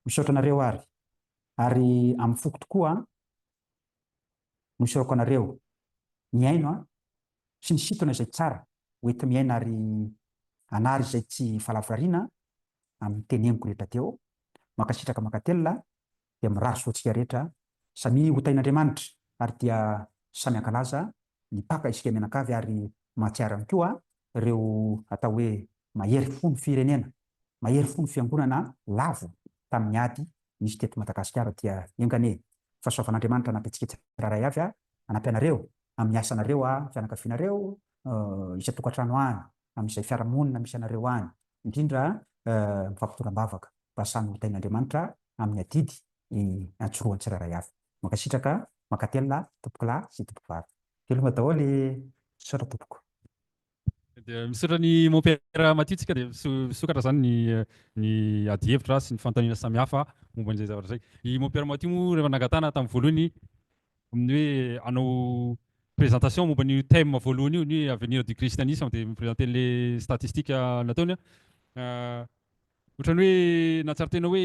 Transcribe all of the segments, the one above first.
misaotra anareo ary amin'ny foko tokoa no isorako anareo miaino sy ny sintona izay tsara hoety miaina ary anary izay tsy falavorariana amin'ny teneniko rehetra teo. Makasitraka makatelona dia mirary soantsika rehetra samy ho tain'Andriamanitra ary dia samy ankalaza ny paka isika mianakavy ary mahatsiaro ihany koa ireo atao hoe mahery fo ny firenena, mahery fo ny fiangonana lavo tamin'ny ady nisy teto Madagasikara dia engane fahasoavan'Andriamanitra hanampy antsika tsirairay avy hanampy anareo amin'ny asanareo fianakavianareo isa-tokantrano any amin'izay fiarahamonina misy anareo any indrindra mifampitoram-bavaka mba samy ho tain'Andriamanitra amin'ny adidy antsoroany tsirairay avy. Makasitraka makatelona tompoko lahy sy tompoko vavy. Veloma daholo misaotra tompoko. Misaotra ny mon père Matitsika dia misokatra zany ny ady hevitra sy ny fanontaniana samihafa momba an'izay zavatra zay. I mon père Matio moa rehefa nangatana tamin'ny voalohany amin'ny hoe hanao présentation momba ny thème voalohany io ny avenir du christianisme dia miprésenter les statistiques nataony ohatrany hoe nahatsara tena hoe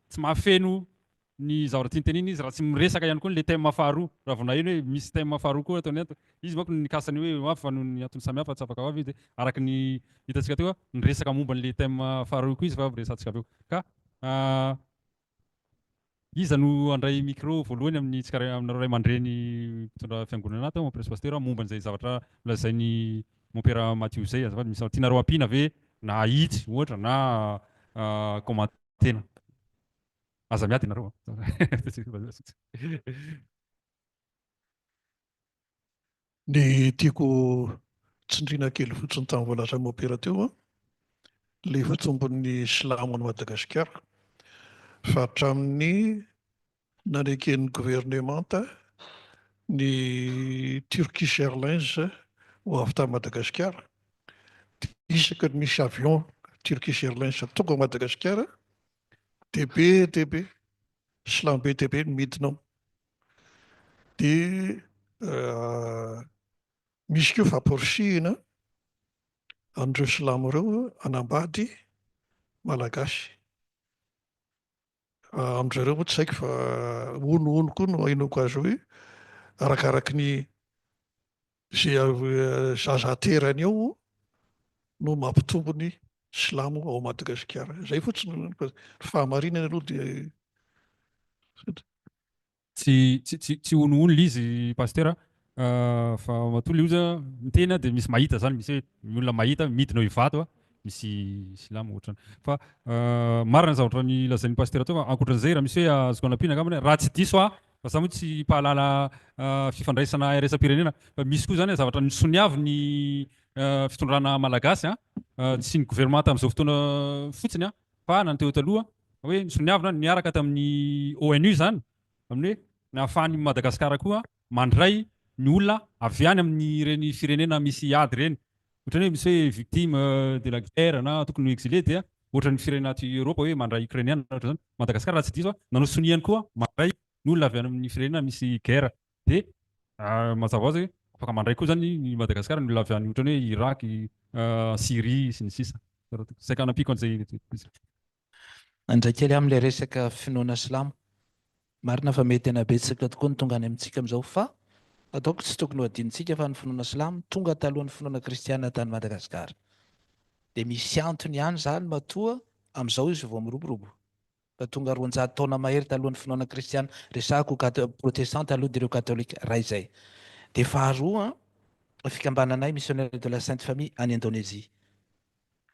tsy mahafeno ny zavatra tiany teneny izy raha tsy miresaka ihany koa le thème faharoa raha vao naheno hoe misy thème faharoa koa ataony ato izy manko nikasany hoe afa no ny antony samihafa tsy afaka avy izy araka ny hitantsika teo niresaka momba n'le thème faharoa koa izy fa miresantsika avy eo ka iza no andray micro voalohany amin'ny tsika aminareo ray aman-dreny mpitondra fiangonana ato mon père pasteur momba an'izay zavatra lazainy mon père Mathieu zay azafady misy tianareo ampiana ve na ahitsy ohatra na komantena aza miady ianareo ny tiako tsindriana kely fotsiny tamin'ny voalasa mon père teo le fitombon'ny silamo ny Madagasikara fa hatramin'ny naneken'ny gouvernemanta ny Turkish Airlines ho avy ta Madagasikara isaky ny misy avion Turkish Airlines tonga Madagasikara DB silamo be DB ny midinao dia misy koa famporisihina an'ireo silamo ireo anambady malagasy amin'izareo moa tsy haiko fa ono koa no hainoko azy hoe arakaraky ny zay zaza aterany eo no mampitombo ny silamo ao Madagasikara. Zay fotsiny fahamarinana aloha dia tsy ono l'izy pasteur fa matoa le oza mitena dia misy mahita zany misy hoe olona mahita midinao hivato misy silamo ohatrany fa marina zavatra ny lazain'ny pasteur teo fa ankoatran'izay raha misy hoe azoko anampiana angambany raha tsy diso fa za moa tsy pahalala fifandraisana iraisam-pirenena fa misy koa zany zavatra nisoniavy ny fitondrana malagasy tsy ny gouvernement tamin'izao fotoana fotsiny fa nanteo taloha hoe nisoniavina niaraka tamin'ny ONU zany amin'ny hoe nahafahan'ny Madagasikara koa mandray ny olona avy any amin'ny reny firenena misy ady reny ohatrany hoe misy hoe victime de la guerre na tokony exilé dia ohatran'ny firenena ty Europa hoe mandray ukrainiana ohatra zany Madagasikara raha tsy diso nanao soniany koa mandray ny olona avy any amin'ny firenena misy guerre dia mazava azy hoe afaka mandray koa zany ny Madagasikara ny olona avy any ohatrany hoe Irak, Syrie sy ny sisa zay ka anampiko an'izay andray kely amin'ilay resaka finoana silamo marina fa mety ena betsaka tokoa ny tonga any amintsika amin'izao fa ataoko tsy tokony ho adinitsika fa ny finoana silamo tonga talohan'ny finoana kristiana tany Madagasikara dia misy antony ihany zany matoa amin'izao izy vao miroborobo fa tonga 400 taona mahery talohan'ny finoana kristiana resako protestante aloha dia ireo katolika ray zay dia faharoa fikambananay missionnaire de la Sainte Famille any Indonésie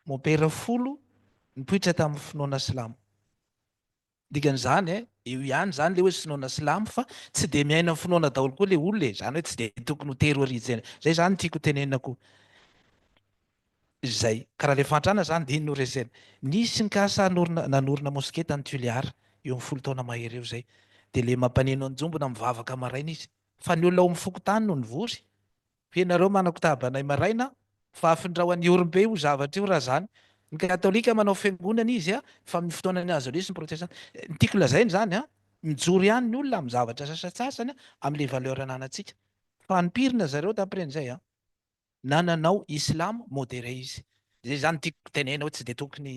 mon père folo nipoitra tamin'ny finoana silamo dikan'izany eo ihany zany le hoe finoana silamo fa tsy dia miaina amin'ny finoana daholo koa le olona zany hoe tsy dia tokony ho tery origine zay zany tiako tenenako zay karaha le fantrana zany dia iny no resena nisy ny kasa nanorina moské tany Tuléar eo amin'ny 10 taona mahery eo zay dia le mampaneno anjombona mivavaka maraina izy fa ny olona ao amin'ny fokotany no nivory fianareo manako tabanay maraina fa afindrahoan'ny orombe io zavatra io raha zany ny katolika manao fiangonana izy fa amin'ny fotoanany azy ny protestante ny tiako lazainy zany mijoro ihany ny olona amin'ny zavatra sasatsasany amin'ilay valeur ananantsika fa nipirina zareo d'après an'izay nananao islam modéré izy zay zany tiako tenena hoe tsy dia tokony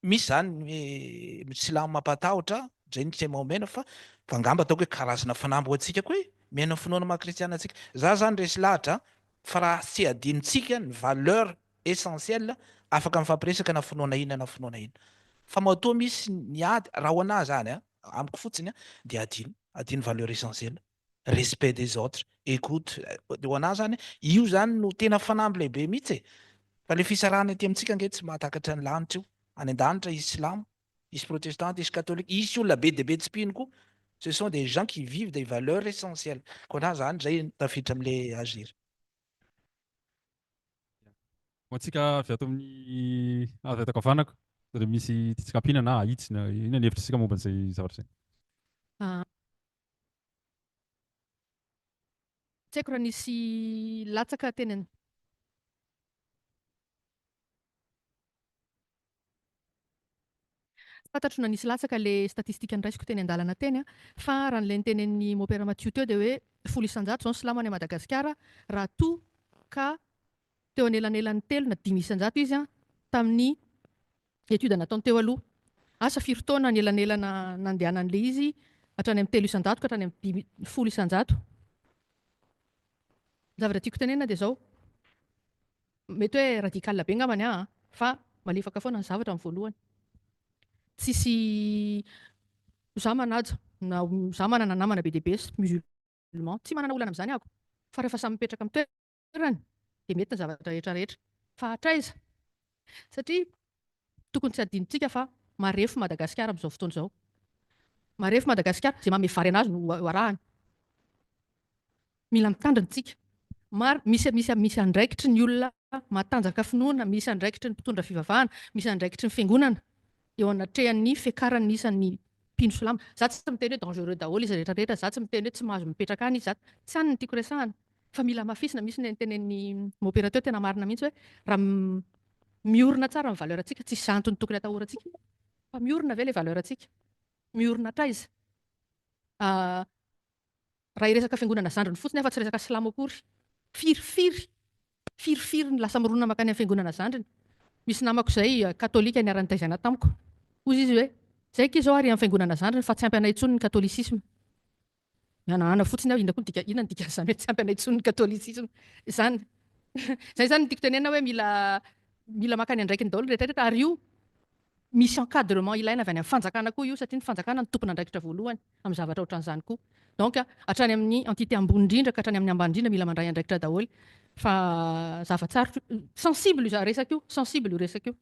misy zany silamo mampatahotra zay ny tsy maomena fa angamba ataoko hoe karazana fanambo antsika koa hoe miaina ny finoana maha-kristiana antsika. Za zany resy lahatra fa raha tsy adinontsika ny valeur essentielle afaka mifampiresaka na finoana ina na finoana ina. Fa matoa misy niady raha ho anahy zany amiko fotsiny dia adino valeur essentielle, respect des autres, écoute. Ho anahy zany io zany no tena fanamby lehibe mihitsy e. Fa le fisarahana aty amintsika ange tsy mahatakatra ny lanitra io. Any an-danitra isy silamo, isy protestante, isy catholique, isy olona be dia be tsy pino koa. Ce sont des gens qui vivent des valeurs essentielles. Koa na zany zay tafiditra am'le agiry. Antsika avy ato amin'ny avy ato ankavanako dia misy titsika ampiana na ahitsy na inona ny hevitrisika momba an'izay zavatra izay. Tsy haiko raha nisy latsaka teny fantatro na nisy latsaka le statistika niraisiko teny an-dalana teny fa raha nilay nitenen'ny Mopera Mathieu teo dia hoe 10 isan-jato izao ny silamo any Madagasikara raha toa ka teo anelanelan'ny 3 na 5 isan-jato izy tamin'ny etude nataony teo aloha. Asa firy taona anelanelana nandehanan'ilay izy hatrany amin'ny 3 isan-jato ka hatrany amin'ny 10 isan-jato. Zavatra tiako tenena dia izao. Mety hoe radical be angambany fa malefaka foana ny zavatra amin'ny voalohany. Tsisy za manaja na za manana namana be dia be musulman, tsy manana olana amin'izany ako. Fa rehefa samy mipetraka amin'ny toerany dia mety ny zavatra rehetrarehetra. Fa hatraiza? Satria tokony tsy adinontsika fa marefo Madagasikara amin'izao fotoana izao. Marefo Madagasikara, izay manome vary anazy no arahany. Mila mitandrina tsika. Misy andraikitry ny olona matanjaka finoana, misy andraikitry ny mpitondra fivavahana, misy andraikitry ny fiangonana eo anatrehan'ny fiakaran'ny isan'ny mpino silamo. Za tsy miteny hoe dangereux daholo izy rehetrarehetra, za tsy miteny hoe tsy mahazo mipetraka any izy, tsy any ny tiako resahana. Fa mila mafisina, misy ny tenen'ny opérateur tena marina mihitsy hoe raha miorina tsara amin'ny valeur antsika, tsy antony tokony atahorantsika. Fa miorina ve ilay valeur antsika? Miorina hatraiza? Raha iresaka fiangonana zandriny fotsiny afa tsy resaka silamo akory. Firifiry ny lasa mirona makany amin'ny fiangonana zandriny. Misy namako izay katolika niarany taizana tamiko. Hozy izy hoe, izay izao ary amin'ny fiangonana zandriny fa tsy ampy anay intsony ny katolisisma. Mihanahana fotsiny aho, inona ny dikan'izany hoe tsy ampy anay intsony ny katolisisma. Izany zany no tiako tenena hoe mila makany andraikiny daholo rehetrarehetra ary io misy encadrement ilaina avy any amin'ny fanjakana koa io satria ny fanjakana no tompona andraikitra voalohany amin'ny zavatra ohatran'izany koa. Donc hatrany amin'ny entité ambony indrindra ka hatrany amin'ny ambany indrindra mila mandray andraikitra daholo. Fa zava-tsarotro sensible io resaka io, sensible io resaka io.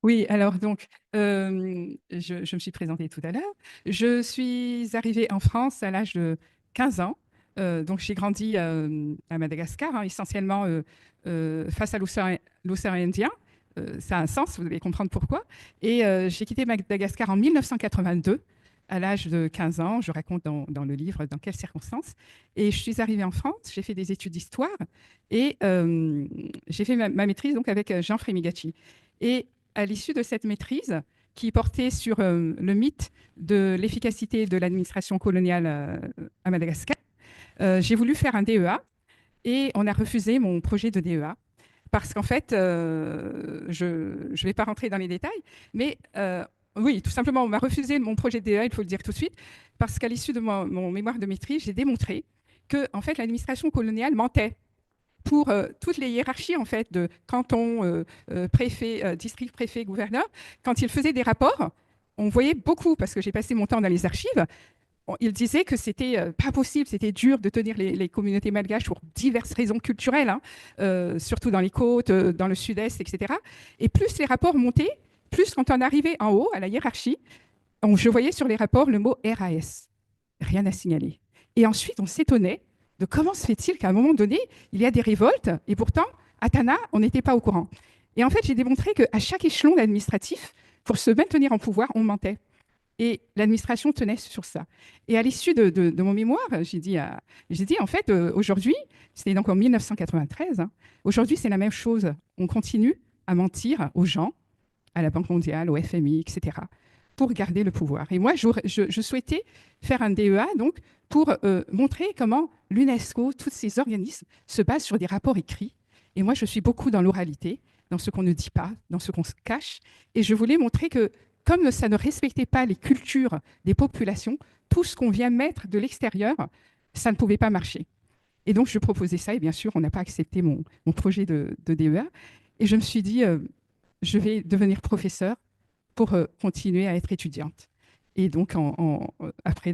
Oui, alors donc, je me suis présentée tout à l'heure. Je suis arrivée en France à l'âge de 15 ans. Donc, j'ai grandi à Madagascar, essentiellement face à l'océan Indien. Ça a un sens, vous allez comprendre pourquoi. Et j'ai quitté Madagascar en 1982, à l'âge de 15 ans. Je raconte dans le livre dans quelles circonstances. Et je suis arrivée en France, j'ai fait des études d'histoire et j'ai fait ma maîtrise donc, avec Jean Frémigacci. Et à l'issue de cette maîtrise, qui portait sur le mythe de l'efficacité de l'administration coloniale à Madagascar, j'ai voulu faire un DEA et on a refusé mon projet de DEA parce qu'en fait, je ne vais pas rentrer dans les détails, mais oui, tout simplement, on m'a refusé mon projet de DEA, il faut le dire tout de suite, parce qu'à l'issue de mon mémoire de maîtrise, j'ai démontré que en fait, l'administration coloniale mentait pour toutes les hiérarchies en fait, de canton, préfet, district, préfet, gouverneur. Quand ils faisaient des rapports, on voyait beaucoup, parce que j'ai passé mon temps dans les archives, ils disaient que c'était pas possible, c'était dur de tenir les communautés malgaches pour diverses raisons culturelles, surtout dans les côtes, dans le sud-est, etc. Et plus les rapports montaient, plus quand on arrivait en haut, à la hiérarchie, je voyais sur les rapports le mot RAS, rien à signaler. Et ensuite, on s'étonnait de comment se fait-il qu'à un moment donné, il y a des révoltes, et pourtant, à Tana, on n'était pas au courant. Et en fait, j'ai démontré qu'à chaque échelon administratif, pour se maintenir en pouvoir, on mentait. Et l'administration tenait sur ça. Et à l'issue de mon mémoire, j'ai dit, en fait, aujourd'hui, c'était donc en 1993, hein, aujourd'hui, c'est la même chose. On continue à mentir aux gens, à la Banque mondiale, au FMI, etc., pour garder le pouvoir. Et moi, je souhaitais faire un DEA donc, pour montrer comment l'UNESCO, tous ces organismes, se basent sur des rapports écrits. Et moi, je suis beaucoup dans l'oralité, dans ce qu'on ne dit pas, dans ce qu'on se cache. Et je voulais montrer que, comme ça ne respectait pas les cultures des populations, tout ce qu'on vient mettre de l'extérieur, ça ne pouvait pas marcher. Et donc, je proposais ça, et bien sûr, on n'a pas accepté mon projet de DEA. Et je me suis dit, je vais devenir professeur pour continuer à être étudiante. Et donc, après,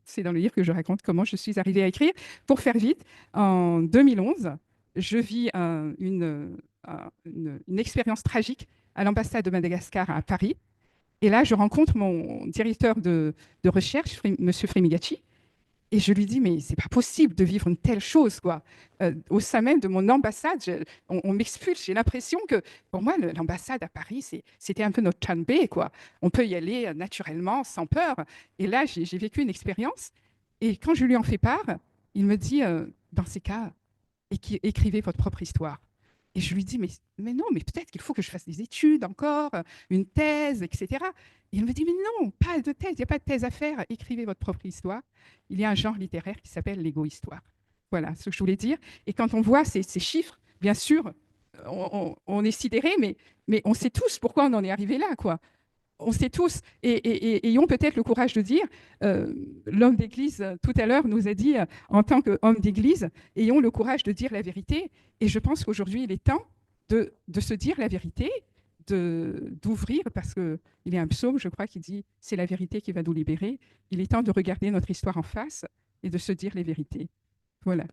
c'est dans le livre que je raconte comment je suis arrivée à écrire. Pour faire vite, en 2011, je vis une expérience tragique à l'ambassade de Madagascar à Paris. Et là, je rencontre mon directeur de recherche, M. Fremigachi, et je lui dis, mais c'est pas possible de vivre une telle chose, quoi. Au sein même de mon ambassade, on m'expulse. J'ai l'impression que, pour moi, l'ambassade à Paris, c'était un peu notre Chanbei, quoi. On peut y aller naturellement, sans peur. Et là, j'ai vécu une expérience. Et quand je lui en fais part, il me dit, dans ces cas, écrivez votre propre histoire. Et je lui dis, mais non, mais peut-être qu'il faut que je fasse des études encore, une thèse, etc. Et il me dit, mais non, pas de thèse, il n'y a pas de thèse à faire, écrivez votre propre histoire. Il y a un genre littéraire qui s'appelle l'égo-histoire. Voilà ce que je voulais dire. Et quand on voit ces chiffres, bien sûr, on est sidéré, mais on sait tous pourquoi on en est arrivé là, quoi. On sait tous, et ayons peut-être le courage de dire, l'homme d'église tout à l'heure nous a dit, en tant qu'homme d'église, ayons le courage de dire la vérité. Et je pense qu'aujourd'hui, il est temps de se dire la vérité, d'ouvrir, parce qu'il y a un psaume, je crois, qui dit, c'est la vérité qui va nous libérer. Il est temps de regarder notre histoire en face et de se dire les vérités. Voilà.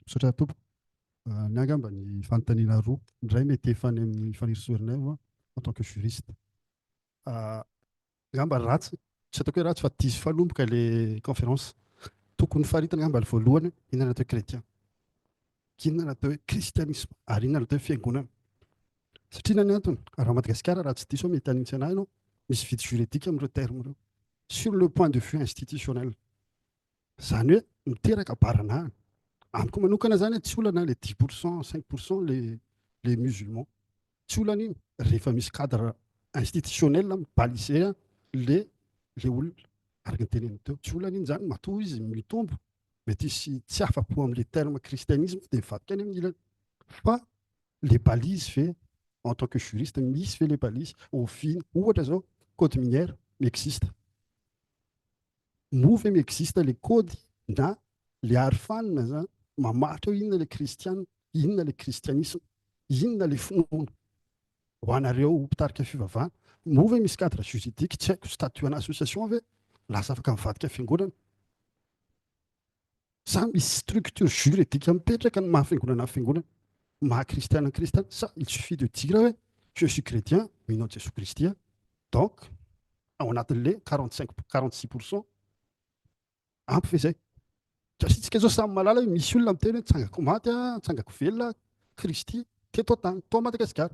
Misaotra tompo. Ny angamba ny fanontaniana roa. Ny iray mety efa any amin'ny fanirisoerinay en tant que juriste. Angamba ratsy, tsy ataoko hoe ratsy fa diso fanomboka ilay conférence. Tokony faritana angamba ny voalohany, inona natao hoe chrétien, inona natao hoe christianisme, ary inona natao hoe fiangonana. Satria ny antony, raha Madagasikara raha tsy diso mety hanintsy anahy ianao, misy vide juridique amin'ireo terme ireo. Sur le point de vue institutionnel. Zany hoe miteraka baranahana. Amiko manokana zany tsy olana les 10%, 5% les musulmans. Tsy olana iny rehefa misy cadre institutionnel mibalisé le olona araka ny teneniny teo. Tsy olana iny zany matoa izy mitombo. Mety isy tsy afa-po amin'le terme christianisme dia mivadika any amin'ny ilany. Fa les balises fait en tant que juriste misy fait les balises au fin ohatra zao code minière m'existe. Move m'existe les codes na le arofanina zany mamatra hoe inona le kristiana, inona le kristianisme, inona le finoana ho anareo mpitarika fivavahana. Move misy cadre juridique, tsy haiko statut-ana association ve lasa afaka mivadika fiangonana. Sa misy structure juridique mipetraka ny mahafiangonana fiangonana, maha-kristiana kristiana. Ça, il suffit de dire ouais, je suis chrétien, mais non Jésus-Christ. Donc, on a les 45-46% ampy fe zay. Tsika zao samy malala hoe misy olona miteny hoe tsangako maty tsangako velona Kristy teto tany to Madagasikara.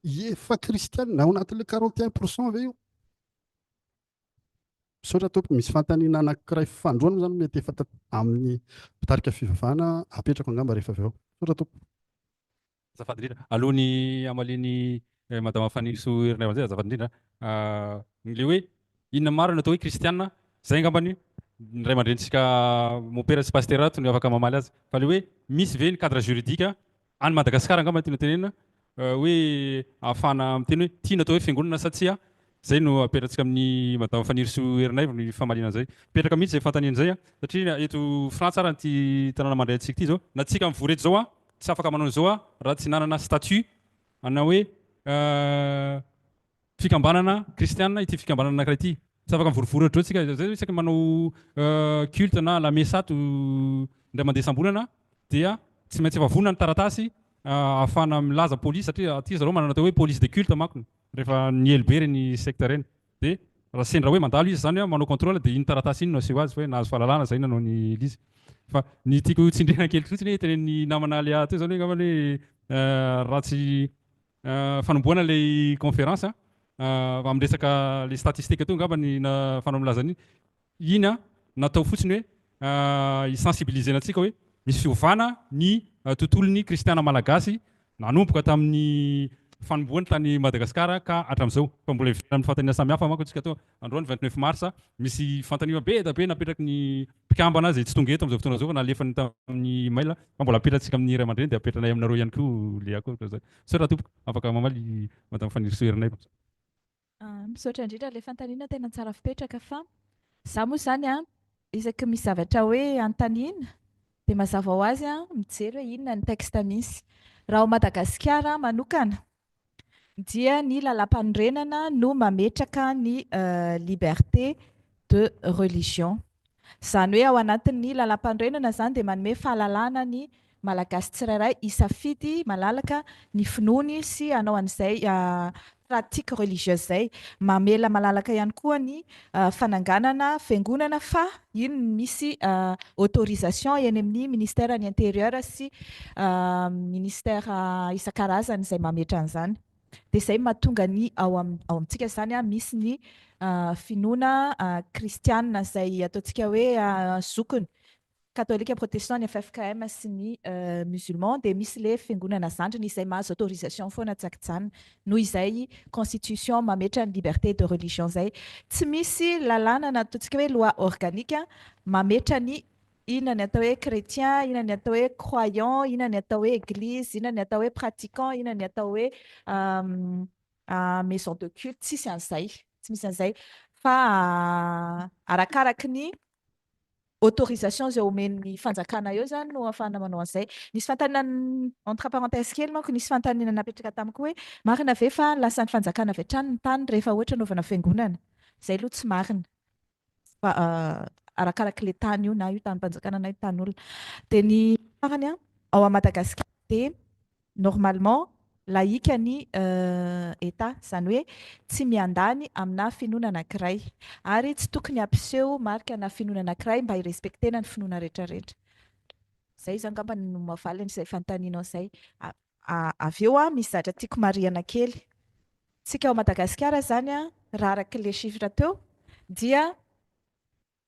Efa kristiana ao anatin'le 41% ve io. Misaotra tompoko, misy fanontaniana anankiray fandroana zany mety efa amin'ny mpitarika fivavahana apetrako angamba rehefa avy eo. Misaotra tompoko. Azafady indrindra. Alohan'ny amaliny madama Faniriso Herinay zay, azafady indrindra. Le hoe inona marina atao hoe kristiana, zay angambany ny ray aman-drenitsika mon père sy pasteur tony afaka mamaly azy. Fa le hoe misy ve ny cadre juridique any Madagasikara angamba tiana tenenina hoe ahafana miteny hoe tiana atao hoe fiangonana satria zay no apetratsika amin'ny madama Faniriso Herinay ny famalina zay. Petraka mihitsy zay fantaniana zay satria eto Frantsa ara ty tanàna mandray antsika ty zao, na tsika mivoreto zao tsy afaka manao zao raha tsy nanana statut ana hoe fikambanana kristiana ity fikambanana anankiray ity. Tsy afaka mivorivory ohatr'izao tsika zay isaka manao culte na la messe ato indray mandeha isam-bolana dia tsy maintsy efa vonona ny taratasy ahafana milaza police satria aty zareo manana atao hoe police de culte manko rehefa ny elobe reny secte reny. Dia raha sendra hoe mandalo izy zany manao contrôle dia iny taratasy iny no aseho azy hoe nahazo fahalalana zay nanao ny lizy. fa ny tiako tsindriana kely fotsiny hoe tenen'ny namana le teo zany hoe angamba hoe ratsy fanomboana le conférence amin'ny resaka le statistique teo angamba ny fanao milazany iny natao fotsiny hoe isensibilisena antsika hoe misy fiovana ny tontolon'ny kristiana malagasy nanomboka tamin'ny fanomboany tany Madagasikara ka hatramin'izao fa mbola ivelany amin'ny fantaniana samihafa manko antsika tao androany 29 mars misy fantaniana be da be napetraky ny mpikambana zay tsy tonga eto amin'izao fotoana zao nalefany tamin'ny mail fa mbola apetratsika amin'ny Ray aman-dreny dia apetranay aminareo ihany koa le akoatra zay so raha tompoka afaka mamaly madame fanirisoherinay misaotra indrindra le fantaniana tena tsara fipetraka fa za moa zany isaky misy zavatra hoe antanina dia mazava ho azy mijery hoe inona ny texte misy raha ao Madagasikara manokana dia ny lalam-panorenana no mametraka ny liberté de religion. Izany hoe ao anatin'ny lalam-panorenana zany dia manome fahalalana ny malagasy tsirairay isafidy malalaka ny finoany sy anao an'izay pratique religieuse zay. Mamela malalaka ihany koa ny fananganana fiangonana fa iny misy autorisation eny amin'ny ministère ny intérieur sy ministère isan-karazany izay mametra an'izany. Dia izay mahatonga ny ao amintsika zany misy ny finoana kristianina izay ataontsika hoe zokony katolika protestant ny FFKM sy ny musulman dia misy le fiangonana zandriny izay mahazo autorisation foana tsakitsanina noho izay constitution mametra ny liberté de religion zay. Tsy misy lalàna na ataontsika hoe loi organique mametra ny inona ny atao hoe chrétien, inona ny atao hoe croyant, inona ny atao hoe église, inona ny atao hoe pratiquant, inona ny atao hoe maison de culte, tsisy an'izay, tsy misy an'izay fa arakaraky ny autorisation zay omen'ny fanjakana eo zany no ahafahana manao an'izay. Nisy fantanina entre parenthèse kely manko nisy fantanina napetraka tamiko hoe marina ve fa lasan'ny fanjakana avy hatrany ny tany rehefa ohatra naovana fiangonana. Izay aloha tsy marina. Fa arakaraky le tany io na io tany-panjakana na io tan'olona. Dia ny farany ao Madagasikara dia normalement laïque ny état, izany hoe tsy miandany amina finoana anankiray ary tsy tokony ampiseho marika na finoana anankiray mba hirespectena ny finoana rehetrarehetra. Izay zany angamba no mahavaly an'izay fanontanianao izay. Avy eo misy zavatra tiako marihana kely. Tsika ao Madagasikara zany raha araka le chiffre teo dia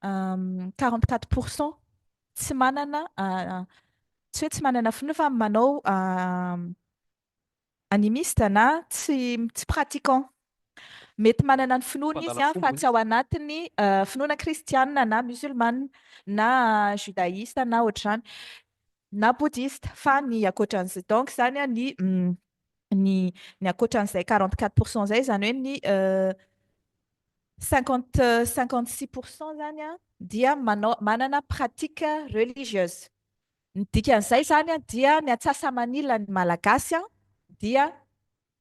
44% tsy manana tsy hoe tsy manana finoana fa manao animiste na tsy pratiquant. Mety manana ny finoana izy fa tsy ao anatiny finoana kristianina na musulmane na judaïste na ohatrany na bouddhiste fa ny ankoatran'izay donc zany ny ankoatran'izay 44% zay zany hoe ny 56% zany dia manana pratique religieuse. Ny dikan'izay zany dia ny atsasa-manila ny malagasy dia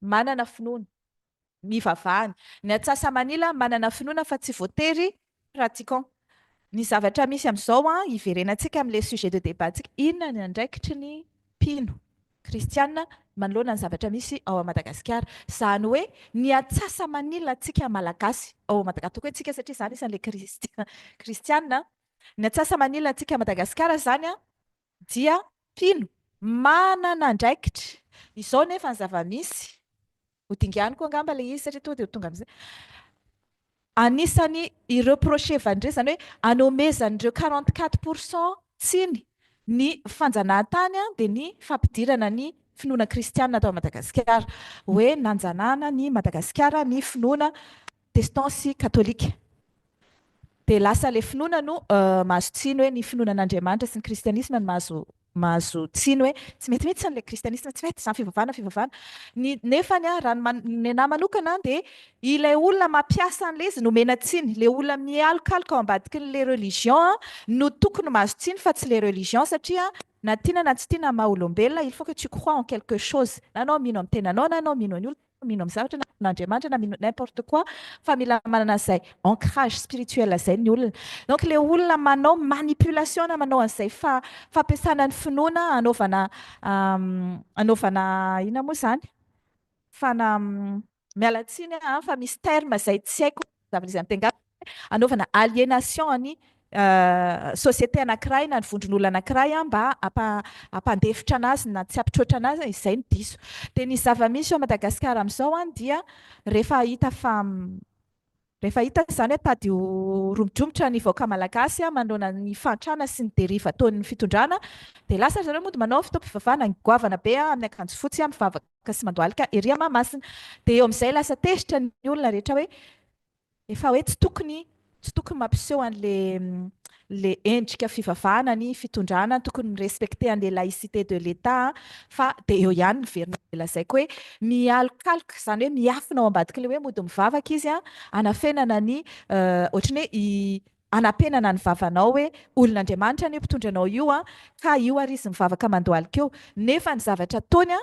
manana finoana mivavahana. Ny atsasa-manila manana finoana fa tsy voatery pratiquant. Ny zavatra misy amin'izao iverenantsika amin'ilay sujet de débat tsika inona ny andraikitry ny mpino kristianina manoloana ny zavatra misy ao Madagasikara. Izany hoe ny atsasa-manila antsika malagasy ao Madagasikara toko hoe tsika satria izany isan'ilay kristianina. Ny atsasa-manila antsika Madagasikara zany dia mpino manana andraikitra. Izao nefa ny zava-misy ho dinganiko angamba le izy satria tonga dia tonga amin'izay. Anisany ireprochevandre zany hoe anomezan'ireo 44% tsiny ny fanjanahantany dia ny fampidirana ny finoana kristianina atao Madagasikara hoe nanjanahana ny Madagasikara ny finoana protestant sy katolika. Dia lasa le finoana no mahazo tsiny hoe ny finoanan'Andriamanitra sy ny kristianisme no mahazo tsiny hoe tsy mety mihitsy le kristianisme tsy mety izany fivavahana. Nefa raha ny anahy manokana dia ilay olona mampiasa an'ilay izy no mena tsiny. Le olona mialokaloka ao ambadiky le religion no tokony mahazo tsiny fa tsy le religion satria na tiana na tsy tiana maha olombelona il faut que tu crois en quelque chose. Na anao mino amin'ny tenanao na anao mino amin'ny olona mino amin'ny zavatra n'Andriamanitra na mino n'importe quoi fa mila manana izay ancrage spirituel izay ny olona. Donc le olona manao manipulation na manao an'izay fampiasana ny finoana anaovana ina moa izany mialatsiny fa misy terme izay tsy haiko zavatra izay mitengana anaovana aliénation ny société anankiray na ny vondron'olona anankiray mba hampandefitra anazy na tsy hampitroatra anazy izay ny diso. Dia ny zava-misy ao Madagasikara amin'izao dia rehefa hita izany hoe tady ho romodromotra ny vahoaka malagasy manoloana ny fantrana sy ny deriva ataon'ny fitondrana, dia lasa zareo mody manao fitaovam-pivavahana goavana be amin'ny akanjo fotsy mivavaka sy mandohalika ery Mahamasina. Dia eo amin'izay lasa tezitra ny olona rehetra hoe efa hoe tsy tokony mampiseho an'le endrika fivavahana ny fitondrana, tokony respecter an'le laïcité de l'État, fa dia eo ihany verina lazaiko hoe mialokaloka, izany hoe miafina ao ambadika le hoe mody mivavaka izy anafenana ny ohatrany hoe anampenana ny vavanao hoe olon'Andriamanitra ny mpitondranao io ka io ary izy mivavaka mandohalika eo. Nefa ny zavatra ataony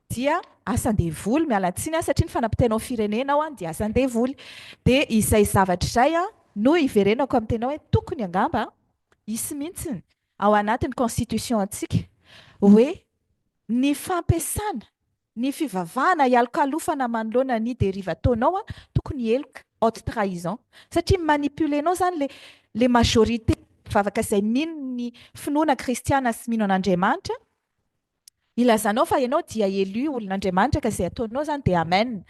dia asan-devoly, miala tsiny satria ny fanampitenao firenena dia asan-devoly. Dia izay zavatra izay no iverenako amin'ny tenao hoe tokony angamba hisy mihitsy ao anatin'ny constitution antsika hoe ny fampiasana ny fivavahana ialokalofana manoloana ny deriva ataonao tokony eloka haute trahison, satria manipulenao zany le majorité mivavaka izay mino ny finoana kristiana sy mino an'Andriamanitra, ilazanao fa ianao dia élu olon'Andriamanitra ka izay ataonao zany dia amen.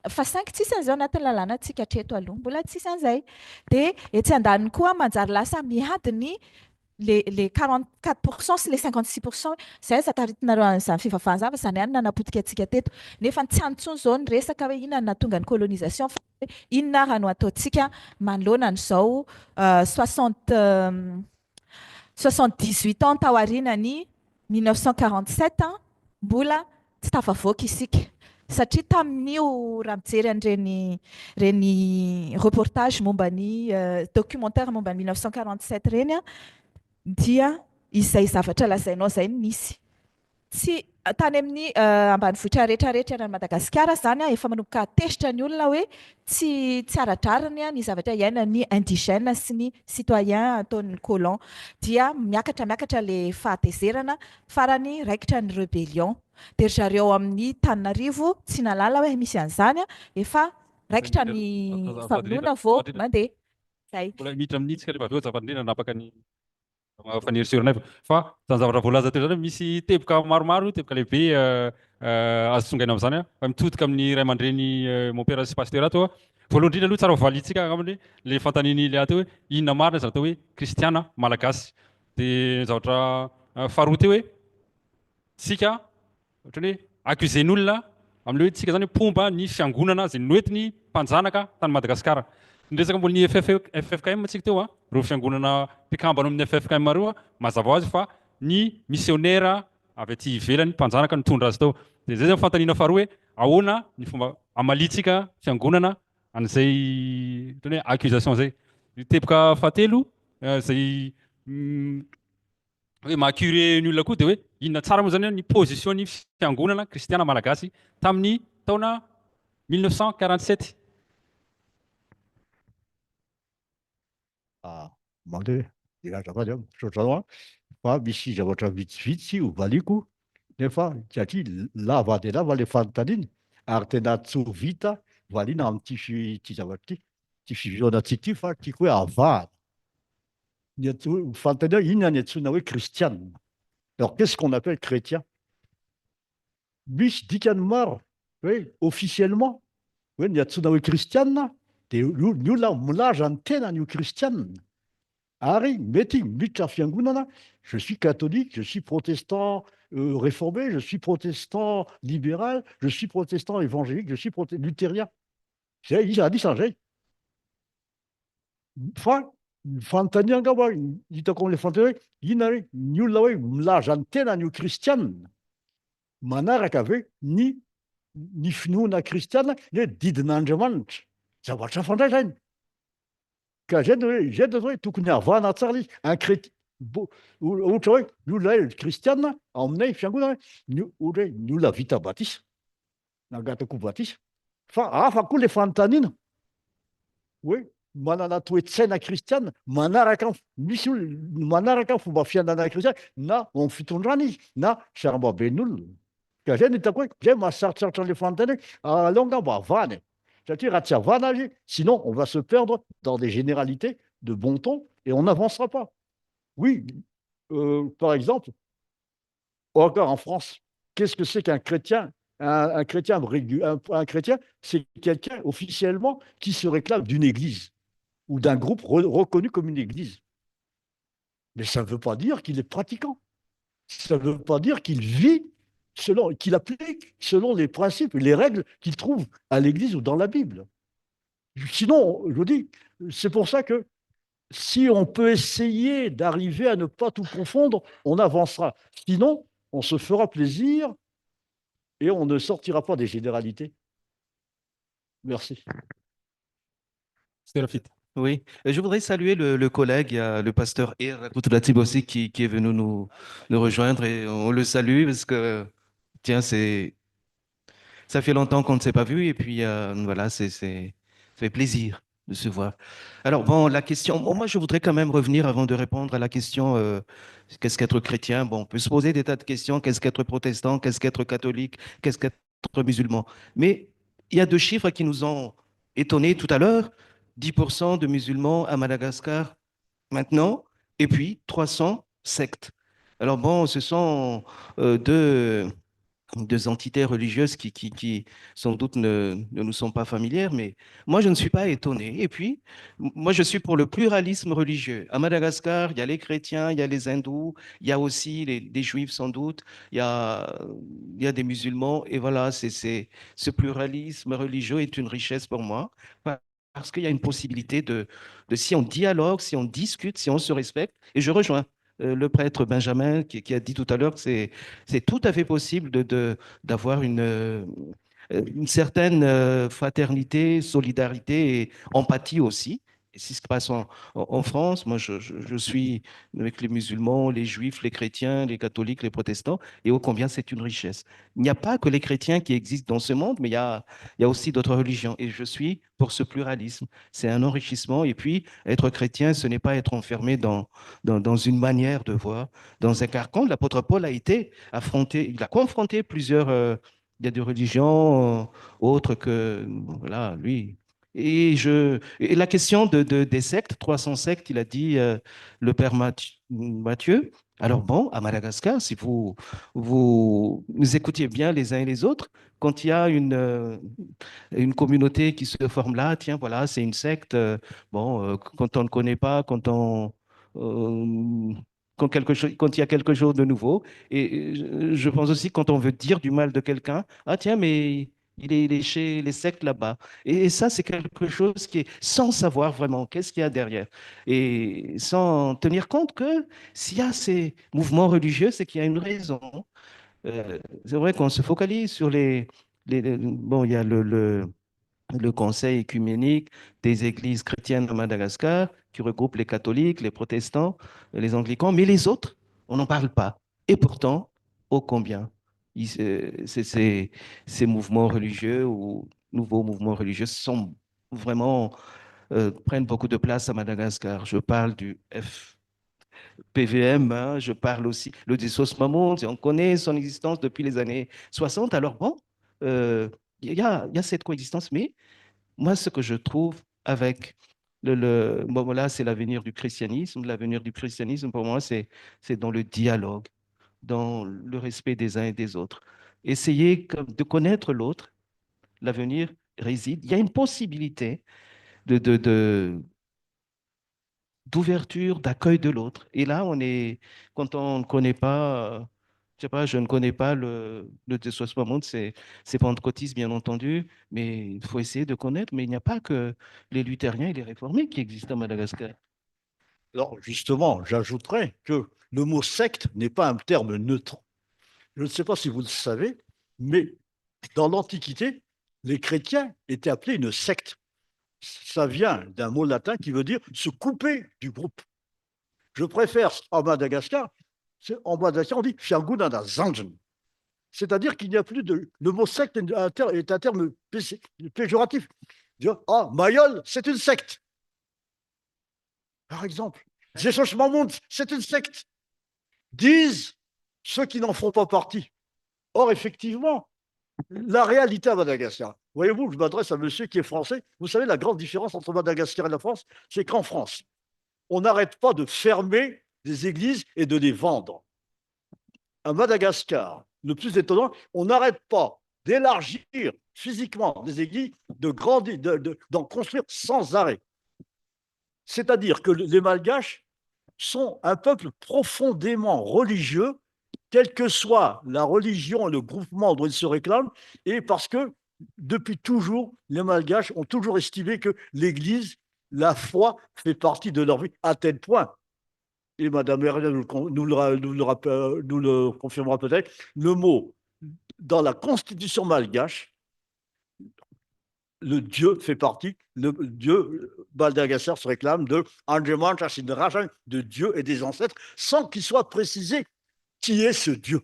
Fa saingy tsisy an'izao anatin'ny lalàna antsika hatreto aloha, mbola tsisy an'izay. Dia etsy andaniny koa manjary lasa miadiny le 44% sy le 56%, izay zakaritinareo an'izany fivavahana izany, izany ihany nanapotika antsika teto. Nefa tsy antsony izao ny resaka hoe inona no nahatonga ny colonisation, fa inona raha no ataontsika manoloana an'izao 78 ans taorianany 1947 mbola tsy tafavoaka isika, satria tamin'io raha mijery an'ireny reportage momba ny documentaire momba ny 1947 reny dia izay zavatra lazainao izay nisy. Tsy tany amin'ny ambanivohitra rehetrarehetra any Madagasikara zany efa manomboka tezitra ny olona hoe tsy aradrariny ny zavatra iainan'ny indigène sy ny citoyen ataon'ny colon, dia miakatra le fahatezerana farany raikitra ny rébellion. Dia zareo amin'ny Tananarivo tsy nalala hoe misy an'izany efa raikitra ny famonoana vao mandeha. Zay. Mbola miditra amin'itsika rehefa avy eo zava-drindrina napaka ny faneriserana fa zany zavatra voalaza teo zany misy teboka maromaro, teboka lehibe azo tsongaina amin'izany fa mitodika amin'ny ray aman-dreny mon père sy pasteur ato. Voalohany indrindra aloha tsara valitsika angambany le fantaniny le atao hoe inona marina zany atao hoe kristiana malagasy. Dia zavatra faharoa teo hoe sika ohatrany hoe accusen'olona amin'le hoe tsika zany pomba ny fiangonana izay noentiny mpanjanaka tany Madagasikara. Resaka mbola ny FFKM tsika teo reo fiangonana mpikambana amin'ny FFKM reo mazava ho azy fa ny missionnaire avy aty ivelany mpanjanaka nitondra azy tao. Dia zay zany fantanina faharoa hoe ahoana ny fomba amalitsika fiangonana an'izay ohatrany hoe accusation zay. Teboka fahatelo zay hoe mahacuré ny olona koa dia hoe inona tsara moa zany ny position ny fiangonana kristiana malagasy tamin'ny taona 1947. Mandeha irazafady misaotra fa misy zavatra vitsivitsy ho valiko nefa satria lava dia lava le fanontaniana ary tena tsy ho vita valiana amin'ity zavatra ty fivisionantsika ty fa tiako hoe avahana ny fanontaniana inona ny antsoina hoe kristianina. Alors qu'est-ce qu'on appelle chrétien? Misy dikany maro hoe officiellement hoe ny antsoina hoe kristianina dia ny olona milaza ny tena ny kristianina. Ari, mety miditra fiangonana, je suis catholique, je suis protestant réformé, je suis protestant libéral, je suis protestant évangélique, je suis luthérien. Zay izy anisan'izay. Fa ny fanontania angamba hitako amin'ilay fanontania hoe inona hoe ny olona hoe milaza ny tena ny kristianina manaraka ave ny finoana kristianina ny hoe didin'Andriamanitra. Zavatra hafa indray zany. Ka zay hoe tokony havana tsara izy ohatra hoe ny olona hoe kristianina aminay fiangonana ohatra hoe ny olona vita batisa nangatako batisa fa hafa koa le fanontaniana hoe manana toe-tsaina kristianina manaraka misy manaraka fomba fianana kristianina na amin'ny fitondrana izy na sarambabenn'olona. Ka zay ny hitako hoe zay mahasarotsarotry an'le fanontaniana aleo angamba havana. Satria raha tsy havana azy, sinon on va se perdre dans des généralités de bon ton et on n'avancera pas. Oui, par exemple, encore en France, qu'est-ce que c'est qu'un chrétien? Un chrétien, un chrétien, c'est quelqu'un officiellement qui se réclame d'une église ou d'un groupe reconnu comme une église. Mais ça ne veut pas dire qu'il est pratiquant. Ça ne veut pas dire qu'il vit qu'il applique selon les principes et les règles qu'il trouve à l'église ou dans la Bible. Sinon, je vous dis, c'est pour ça que si on peut essayer d'arriver à ne pas tout confondre, on avancera. Sinon, on se fera plaisir et on ne sortira pas des généralités. Merci. Séraphite. Oui, je voudrais saluer le collègue, il y a le pasteur Koutoulatib aussi qui est venu nous rejoindre et on le salue parce que, tiens, ça fait longtemps qu'on ne s'est pas vu et puis voilà, ça fait plaisir de se voir. Alors bon, la question, moi je voudrais quand même revenir avant de répondre à la question qu'est-ce qu'être chrétien? Bon, on peut se poser des tas de questions, qu'est-ce qu'être protestant, qu'est-ce qu'être catholique, qu'est-ce qu'être musulman? Mais il y a deux chiffres qui nous ont étonnés tout à l'heure. 10% de musulmans à Madagascar maintenant, et puis 300 sectes. Alors bon, ce sont deux entités religieuses qui sans doute ne nous sont pas familières, mais moi, je ne suis pas étonné. Et puis, moi, je suis pour le pluralisme religieux. À Madagascar, il y a les chrétiens, il y a les hindous, il y a aussi des juifs sans doute, il y a des musulmans, et voilà, ce pluralisme religieux est une richesse pour moi, parce qu'il y a une possibilité si on dialogue, si on discute, si on se respecte, et je rejoins le prêtre Benjamin qui a dit tout à l'heure que c'est tout à fait possible d'avoir une certaine fraternité, solidarité et empathie aussi. Et c'est ce qui se passe en France. Moi, je suis avec les musulmans, les juifs, les chrétiens, les catholiques, les protestants, et ô combien c'est une richesse. Il n'y a pas que les chrétiens qui existent dans ce monde, mais il y a aussi d'autres religions. Et je suis pour ce pluralisme. C'est un enrichissement. Et puis, être chrétien, ce n'est pas être enfermé dans une manière de voir, dans un carcan. L'apôtre Paul a été affronté, il a confronté plusieurs. Il y a des religions autres que, voilà, lui. Et la question des sectes, 300 sectes, il a dit le père Mathieu. Alors bon, à Madagascar, si vous nous écoutiez bien les uns et les autres, quand il y a une communauté qui se forme là, tiens, voilà, c'est une secte. Bon, quand on ne connaît pas, euh, quand il y a quelque chose de nouveau. Et je pense aussi quand on veut dire du mal de quelqu'un, ah tiens, mais il est chez les sectes là-bas. Et ça, c'est quelque chose qui est sans savoir vraiment qu'est-ce qu'il y a derrière. Et sans tenir compte que s'il y a ces mouvements religieux, c'est qu'il y a une raison. C'est vrai qu'on se focalise sur bon, il y a le Conseil écuménique des églises chrétiennes de Madagascar, qui regroupe les catholiques, les protestants, les anglicans, mais les autres, on n'en parle pas. Et pourtant, ô combien ces mouvements religieux ou nouveaux mouvements religieux sont vraiment, prennent beaucoup de place à Madagascar. Je parle du FPVM, hein, je parle aussi le Dissos Mamoun, on connaît son existence depuis les années 60. Alors bon, il y a cette coexistence, mais moi, ce que je trouve avec bon, là, c'est l'avenir du christianisme. L'avenir du christianisme, pour moi, c'est dans le dialogue, dans le respect des uns et des autres. Essayer de connaître l'autre, l'avenir réside. Il y a une possibilité d'ouverture, d'accueil de l'autre. Et là, quand on ne connaît pas, je sais pas, je ne connais pas le Désossement Monde, c'est pentecôtiste, bien entendu, mais il faut essayer de connaître. Mais il n'y a pas que les luthériens et les réformés qui existent à Madagascar. Alors, justement, j'ajouterais que le mot secte n'est pas un terme neutre. Je ne sais pas si vous le savez, mais dans l'Antiquité, les chrétiens étaient appelés une secte. Ça vient d'un mot latin qui veut dire se couper du groupe. Je préfère en Madagascar, on dit Fiangunana Zanjan. C'est-à-dire qu'il n'y a plus de. Le mot secte est un terme péjoratif. Ah, Mayol, c'est une secte. Par exemple, Zesos Mamoun, c'est une secte. Disent ceux qui n'en font pas partie. Or, effectivement, la réalité à Madagascar. Voyez-vous, je m'adresse à monsieur qui est français. Vous savez, la grande différence entre Madagascar et la France, c'est qu'en France, on n'arrête pas de fermer des églises et de les vendre. À Madagascar, le plus étonnant, on n'arrête pas d'élargir physiquement des églises, de grandir, d'en construire sans arrêt. C'est-à-dire que les Malgaches sont un peuple profondément religieux, quelle que soit la religion et le groupement dont ils se réclament, et parce que depuis toujours, les Malgaches ont toujours estimé que l'Église, la foi, fait partie de leur vie, à tel point, et Madame Herrera nous le confirmera peut-être, le mot dans la constitution malgache, le Dieu fait partie, le Dieu Madagascar se réclame de Dieu et des ancêtres, sans qu'il soit précisé qui est ce Dieu.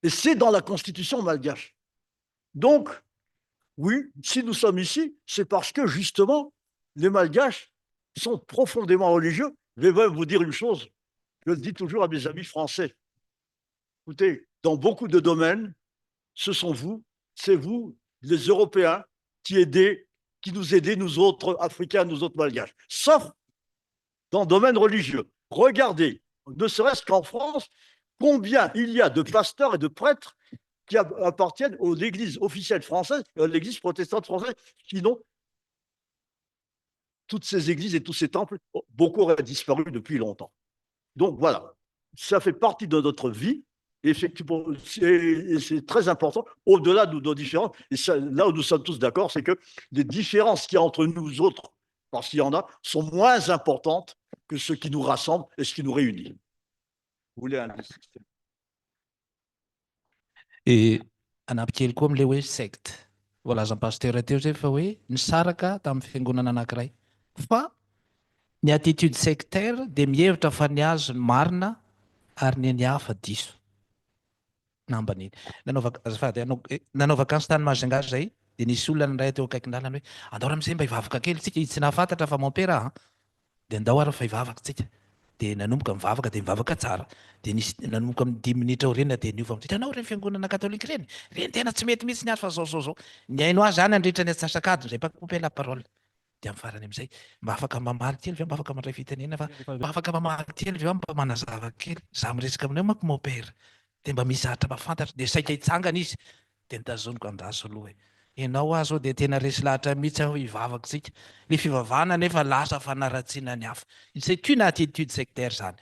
Et c'est dans la constitution malgache. Donc, oui, si nous sommes ici, c'est parce que justement, les Malgaches sont profondément religieux. Je vais même vous dire une chose, je le dis toujours à mes amis français. Écoutez, dans beaucoup de domaines, c'est vous, les Européens, qui nous aidez, nous autres Africains, nous autres Malgaches. Sauf dans le domaine religieux. Regardez, ne serait-ce qu'en France, combien il y a de pasteurs et de prêtres qui appartiennent à l'Église officielle française, à l'Église protestante française, sinon toutes ces églises et tous ces temples, beaucoup auraient disparu depuis longtemps. Donc voilà, ça fait partie de notre vie, et c'est très important, au-delà de nos différences, et ça, là où nous sommes tous d'accord, c'est que les différences qu'il y a entre nous autres, parce qu'il y en a, sont moins importantes que ce qui nous rassemble et ce qui nous réunit. Vous voulez un Et anampikely koa am'le hoe secte voalazan'ny pasteur teo zay fa hoe nisaraka tamin'ny fiangonana anankiray fa ny attitude sectaire dia mihevitra fa ny azo marina ary ny any hafa diso nambaniny nanao vakansy tany Majunga zay dia nisy olona ray teo akaiky ndalana hoe andao raha am'izay mba hivavaka kely tsika tsy nahafantatra fa mampera dia andao ary fa hivavaka tsika dia nanomboka mivavaka dia mivavaka tsara dia nisy nanomboka amin'ny 10 minitra aoriana dia niova hitanao reny fiangonana katolika reny tena tsy mety mihitsy ny azy fa zao ny haino azy zany andritra ny atsasakadiny zay couper la parole dia amin'ny farany amin'izay mba afaka mamaly kely ve mba afaka mandray fitenena fa mba afaka mamaly kely ve mba manazava kely za miresaka aminao manko mopera dia mba misy zatra mahafantatra dia saika hitsangana izy dia nitazoniko andraso aloha ianao azo dia tena resy lahatra mihitsy aho hivavaka tsika le fivavahana nefa lasa fanaratsiana ny hafa c'est une attitude sectaire zany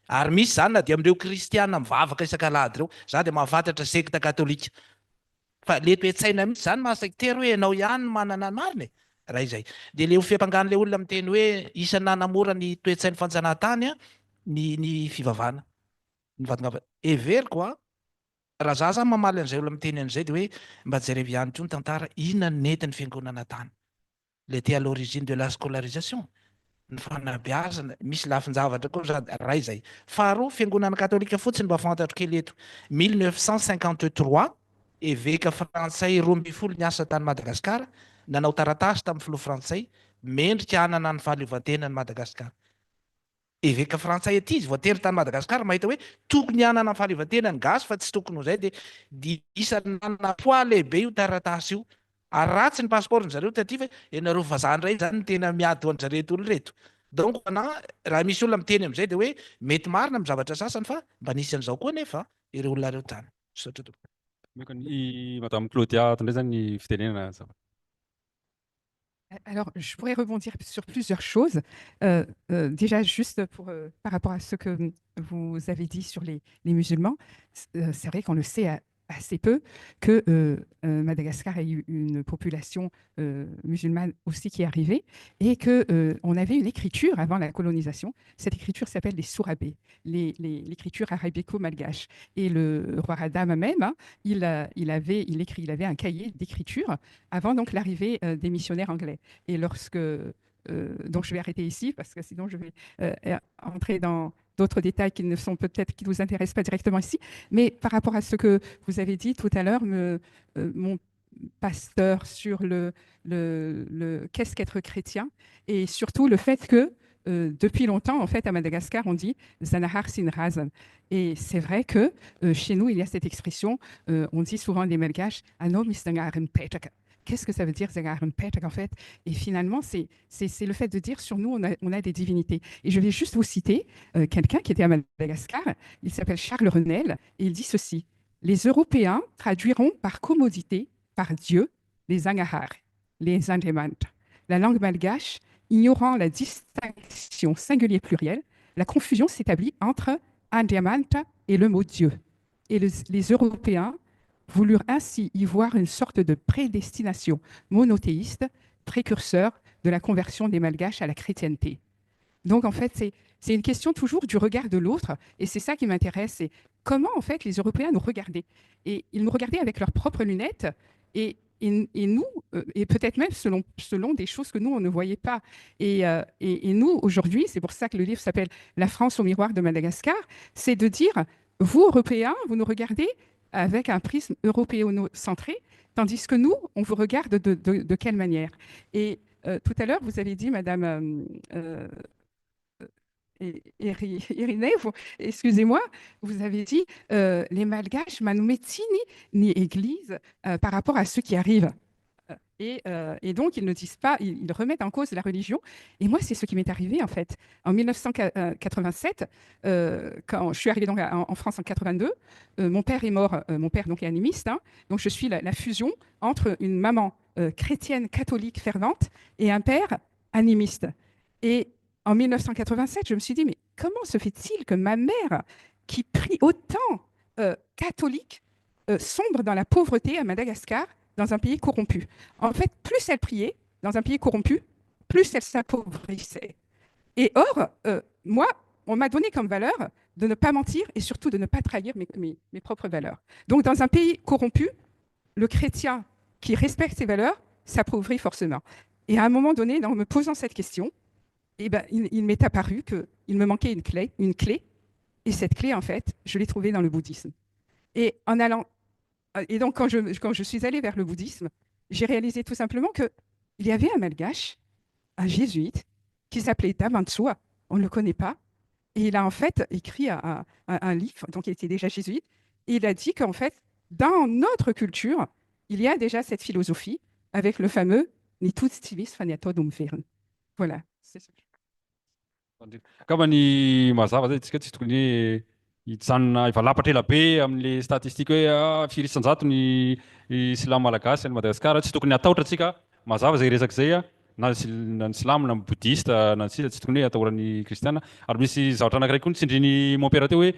ary misy zany na dia amin'ireo kristiana mivavaka isan-kalady reo za dia mahafantatra sekta katolika fa le toe-tsaina mihitsy zany mahasectaire hoe ianao ihany manana marina raha izay dia le ho fiampangano le olona miteny hoe isany nanamora ny toe-tsainy fanjanahantany ny fivavahana ny vatongava everiko raha za zany mamaly an'izay olona miteny an'izay dia hoe mba jerevy ihany koa ny tantara inona ny nety ny fiangonana tany le té à l'origine de la scolarisation ny fanabeazana misy lafin-javatra koa za raha izay faharoa fiangonana katolika fotsiny mba fantatro kely eto 1953 évêque frantsay 12 niasa tany Madagasikara nanao taratasy tamin'ny filoha frantsay mendrika hanana ny fahaleovantenany Madagasikara évêque frantsay aty izy voatery tany Madagasikara mahita hoe tokony hanana ny fahaleovantenany gasy fa tsy tokony ho zay dia isany nanana poids lehibe io taratasy io ary ratsy ny passeportny zareo taty fa ianareo vazaha ndray zany tena miady ho an'zareto olo reto donc raha misy olona miteny amin'izay dia hoe mety marina amin'ny zavatra sasany fa mba nisy an'izao koa nefa ireo olona reo tany Madame Claudia tondray zany ny fitenenana Alors, je pourrais rebondir sur plusieurs choses. Déjà, juste par rapport à ce que vous avez dit sur les musulmans, c'est vrai qu'on le sait assez peu que Madagascar a eu une population musulmane aussi qui est arrivée et qu'on avait une écriture avant la colonisation. Cette écriture s'appelle les sourabés, l'écriture arabico-malgache. Et le roi Radam même, il avait un cahier d'écriture avant donc l'arrivée des missionnaires anglais. Et lorsque... donc je vais arrêter ici parce que sinon je vais entrer dans d'autres détails qui ne vous intéressent pas directement ici. Mais par rapport à ce que vous avez dit tout à l'heure, mon pasteur sur qu'est-ce qu'être chrétien et surtout le fait que depuis longtemps, en fait, à Madagascar, on dit Zanahar Sin Razan. Et c'est vrai que chez nous, il y a cette expression, on dit souvent des Malgaches, Ano Misdangar Petaka. qu'est-ce que ça veut dire Zagarenpeter en fait? Et finalement, c'est le fait de dire sur nous, on a des divinités. Et je vais juste vous citer quelqu'un qui était à Madagascar, il s'appelle Charles Renel, et il dit ceci: les Européens traduiront par commodité, par Dieu, les Angahar, les Andemant. La langue malgache, ignorant la distinction singulier-pluriel, la confusion s'établit entre Andemant et le mot Dieu. Et les Européens voulurent ainsi y voir une sorte de prédestination monothéiste, précurseur de la conversion des Malgaches à la chrétienté. Donc, en fait, c'est une question toujours du regard de l'autre, et c'est ça qui m'intéresse, c'est comment, en fait, les Européens nous regardaient. Et ils nous regardaient avec leurs propres lunettes, et nous, et peut-être même selon des choses que nous, on ne voyait pas. Et nous, aujourd'hui, c'est pour ça que le livre s'appelle « La France au miroir de Madagascar », c'est de dire, vous, Européens, vous nous regardez avec un prisme européocentré, tandis que nous, on vous regarde de quelle manière. Et tout à l'heure, vous avez dit, Madame Irinée, excusez-moi, vous avez dit les Malgaches, Manumetini, ni Église, par rapport à ceux qui arrivent. Et donc, ils ne disent pas, ils remettent en cause la religion. Et moi, c'est ce qui m'est arrivé, en fait. En 1987, quand je suis arrivée donc en France en 82, mon père est mort, mon père donc, est animiste, hein, donc je suis la fusion entre une maman chrétienne catholique fervente et un père animiste. Et en 1987, je me suis dit, mais comment se fait-il que ma mère, qui prie autant catholique, sombre dans la pauvreté à Madagascar, dans un pays corrompu? En fait, plus elle priait dans un pays corrompu, plus elle s'appauvrissait. Et or, moi, on m'a donné comme valeur de ne pas mentir et surtout de ne pas trahir mes propres valeurs. Donc, dans un pays corrompu, le chrétien qui respecte ses valeurs s'appauvrit forcément. Et à un moment donné, en me posant cette question, eh ben, il m'est apparu qu'il me manquait une clé. Et cette clé, en fait, je l'ai trouvée dans le bouddhisme. Et donc, quand je suis allée vers le bouddhisme, j'ai réalisé tout simplement qu'il y avait un malgache, un jésuite, qui s'appelait Damantsua. On ne le connaît pas. Et il a en fait écrit un livre, donc il était déjà jésuite, et il a dit qu'en fait, dans notre culture, il y a déjà cette philosophie avec le fameux Nitut Stivis Faniatodum Vern. Voilà, c'est ça. Kama ny mazava zay tsika tsy tokony hoe hijanona hivalapatra ela be amin'le statistika hoe firisan-jato ny silamo malagasy any Madagasikara, tsy tokony atahotra atsika mazava zay resaka zay na ny silamo na ny boudista na sisa tsy tokony hoe atahoran'ny kristiana. Ary misy zavatra anankiray koa nitsindrin'ny mon père teo hoe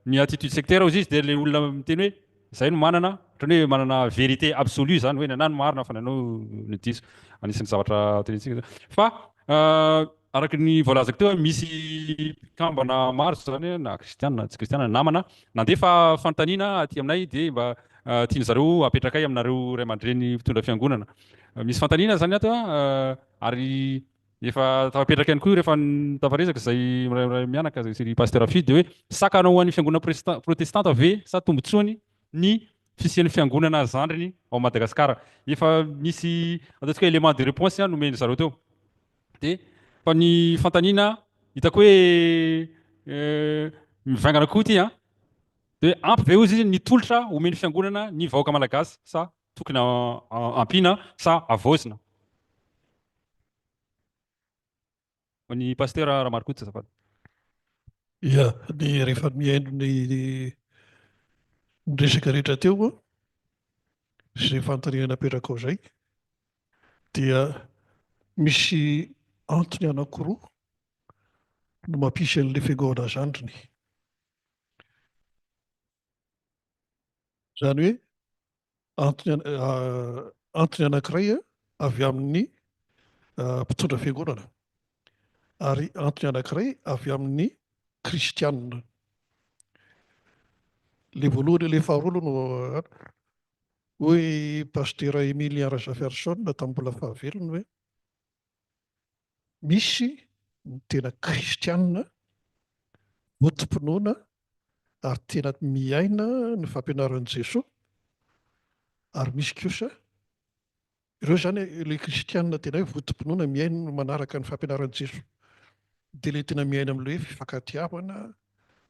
ny attitude sectaire ozy izy dia le olona miteny hoe zay no manana ohatrany hoe manana vérité absolue zany hoe nanao no marina fa nanao ny diso. Anisan'ny zavatra tenentsika fa araky ny voalazako teo misy kambana maro zany na kristiana tsy kristiana namana nandefa fanontaniana aty aminay dia mba tiany zareo apetrakay aminareo ray aman-dreny mpitondra fiangonana. Misy fanontaniana zany ato ary efa tafapetraka ihany koa rehefa tafaresaka zay mianaka zay pasteur Afi dia hoe sakanao an'ny fiangonana protestanta ve sa tombotsoany ny fisian'ny fiangonana zandriny ao Madagasikara. Efa misy ataontsika élément de réponse nomeny zareo teo. Dia fa ny fanontaniana hitako hoe mivaingana koa ty dia ampy ve ozy izy ny tolotra omeny fiangonana ny vahoaka malagasy sa tokony ampiana sa avaozina. Ny pasteur Ramarikoto azafady. Ia, ny rehefa mihaino ny resaka rehetra teo izay fanontaniana napetraka ao izay dia misy antony anankiroa no mampisy an'ilay fiangonana zandriny. Izany hoe antony anankiray avy amin'ny mpitondra fiangonana ary antony anankiray avy amin'ny kristianina. Le voalohany ilay faharoa no hoe pasteur Emilien Razaferson tamin'ny mbola fahavelony hoe misy ny tena kristianina votom-pinoana ary tena miaina ny fampianaran'i Jesosy ary misy kosa ireo zany ilay kristianina tena hoe votom-pinoana miaina manaraka ny fampianaran'i Jesosy dia ilay tena miaina amin'ilay hoe fifankatiavana,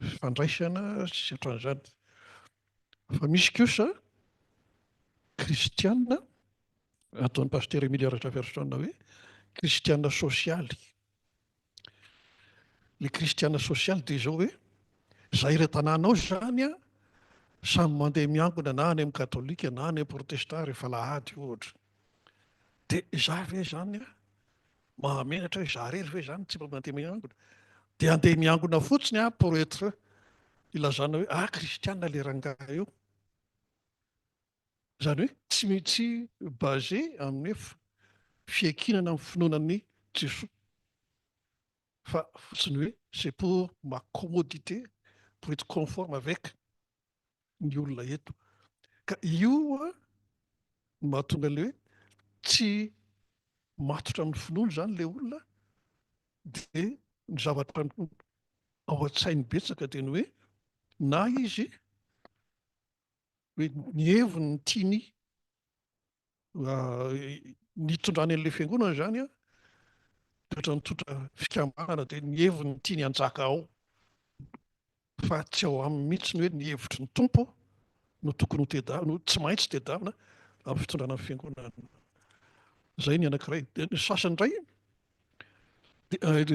fifandraisana sy ohatran'izany. Fa misy kosa kristianina ataon'ny pasteur Emilia Ratraverson hoe kristiana sosialy. Le kristiana sosialy dia zao hoe zay ireo tanànao zany a samy mandeha miangona na any amin'ny katolika na any amin'ny protestant rehefa lahady ohatra. Dia za ve zany a mahamenatra hoe za rery ve zany tsy mba mandeha miangona, dia andeha miangona fotsiny a pour être ilazana hoe kristiana le rangahy eo. Zany hoe tsy basé amin'ny fiankinana amin'ny finoanan'ny Jesoa, fa fotsiny hoe c'est pour ma commodité, pour être conforme avec ny olona eto. Ka io a mahatonga le hoe tsy matotra amin'ny finoana zany le olona, dia ny zavatra ao an-tsainy betsaka dia ny hoe na izy hoe ny heviny tiany nitondrany an'ilay fiangonana zany a toetra mitondra fikambanana, dia ny heviny tiany hanjaka ao, fa tsy ao aminy mihitsy ny hoe ny hevitry ny tompo no tokony ho tedavina, no tsy maintsy tedavina amin'ny fitondrana amin'ny fiangonana. Zay ny anankiray. Dia ny sasany indray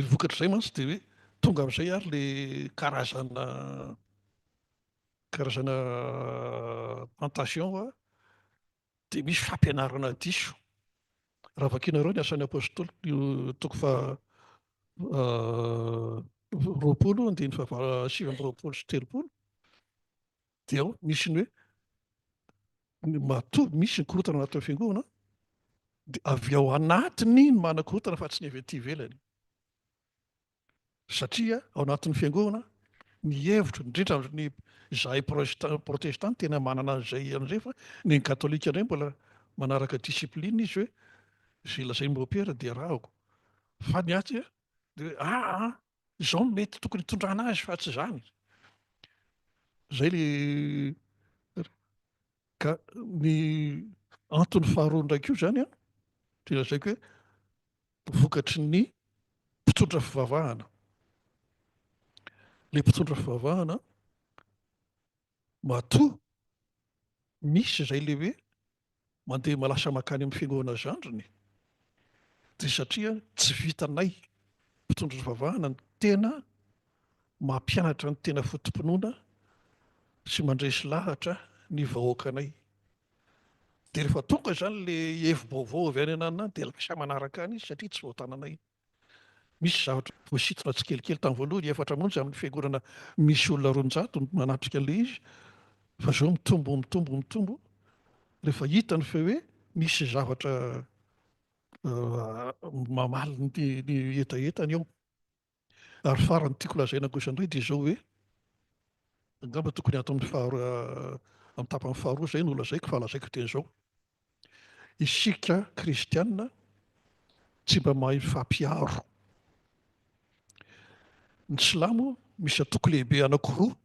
vokatra izay mantsy dia hoe tonga amin'izay ary le karazana tentation a, dia misy fampianarana diso. Raha vakianareo ny asan'ny apôstôly toko roapolo andiny sivy amby roapolo sy telopolo, dia ao misy ny hoe matoa misy ny korotana anatin'ny fiangonana, dia avy ao anatiny ny manan-korotana fa tsy ny avy aty ivelany. Satria ao anatin'ny fiangonana ny hevitro indrindra ny zahay protestant tena manana an'izay an'izay, fa ny katolika indray mbola manaraka discipline izy hoe zay lazainy mopera dia rahako, fa ny aty dia hoe izao mety tokony hitondrana azy fa tsy zany. Zay le ka ny antony faharoa ndraiky io zany a dia lazaiko hoe vokatry ny mpitondra fivavahana. Le mpitondra fivavahana matoa misy izay le hoe mandeha malasa makany amin'ny fiangonana zandriny, dia satria tsy vitanay mpitondra fivavahana ny tena mampianatra ny tena fotom-pinoana sy mandresy lahatra ny vahoakanay. Dia rehefa tonga zany le hevi-baovao avy any ananina dia lasa manaraka any izy satria tsy voatananay. Misy zavatra voasitona tsikelikely tamin'ny voalohany, efatra monja amin'ny fiangonana misy olona 200 manatrika an'ilay izy, fa zao mitombo. Rehefa hitany fa hoe misy zavatra mamaly ny etaetany ao. Ary farany tiako lazaina kosa indray dia izao hoe angamba tokony ato amin'ny tapany faharoa zay no lazaiko, fa lazaiko teny izao: isika kristianina tsy mba mahay mifampiaro. Ny silamo misy atoko lehibe anankiroa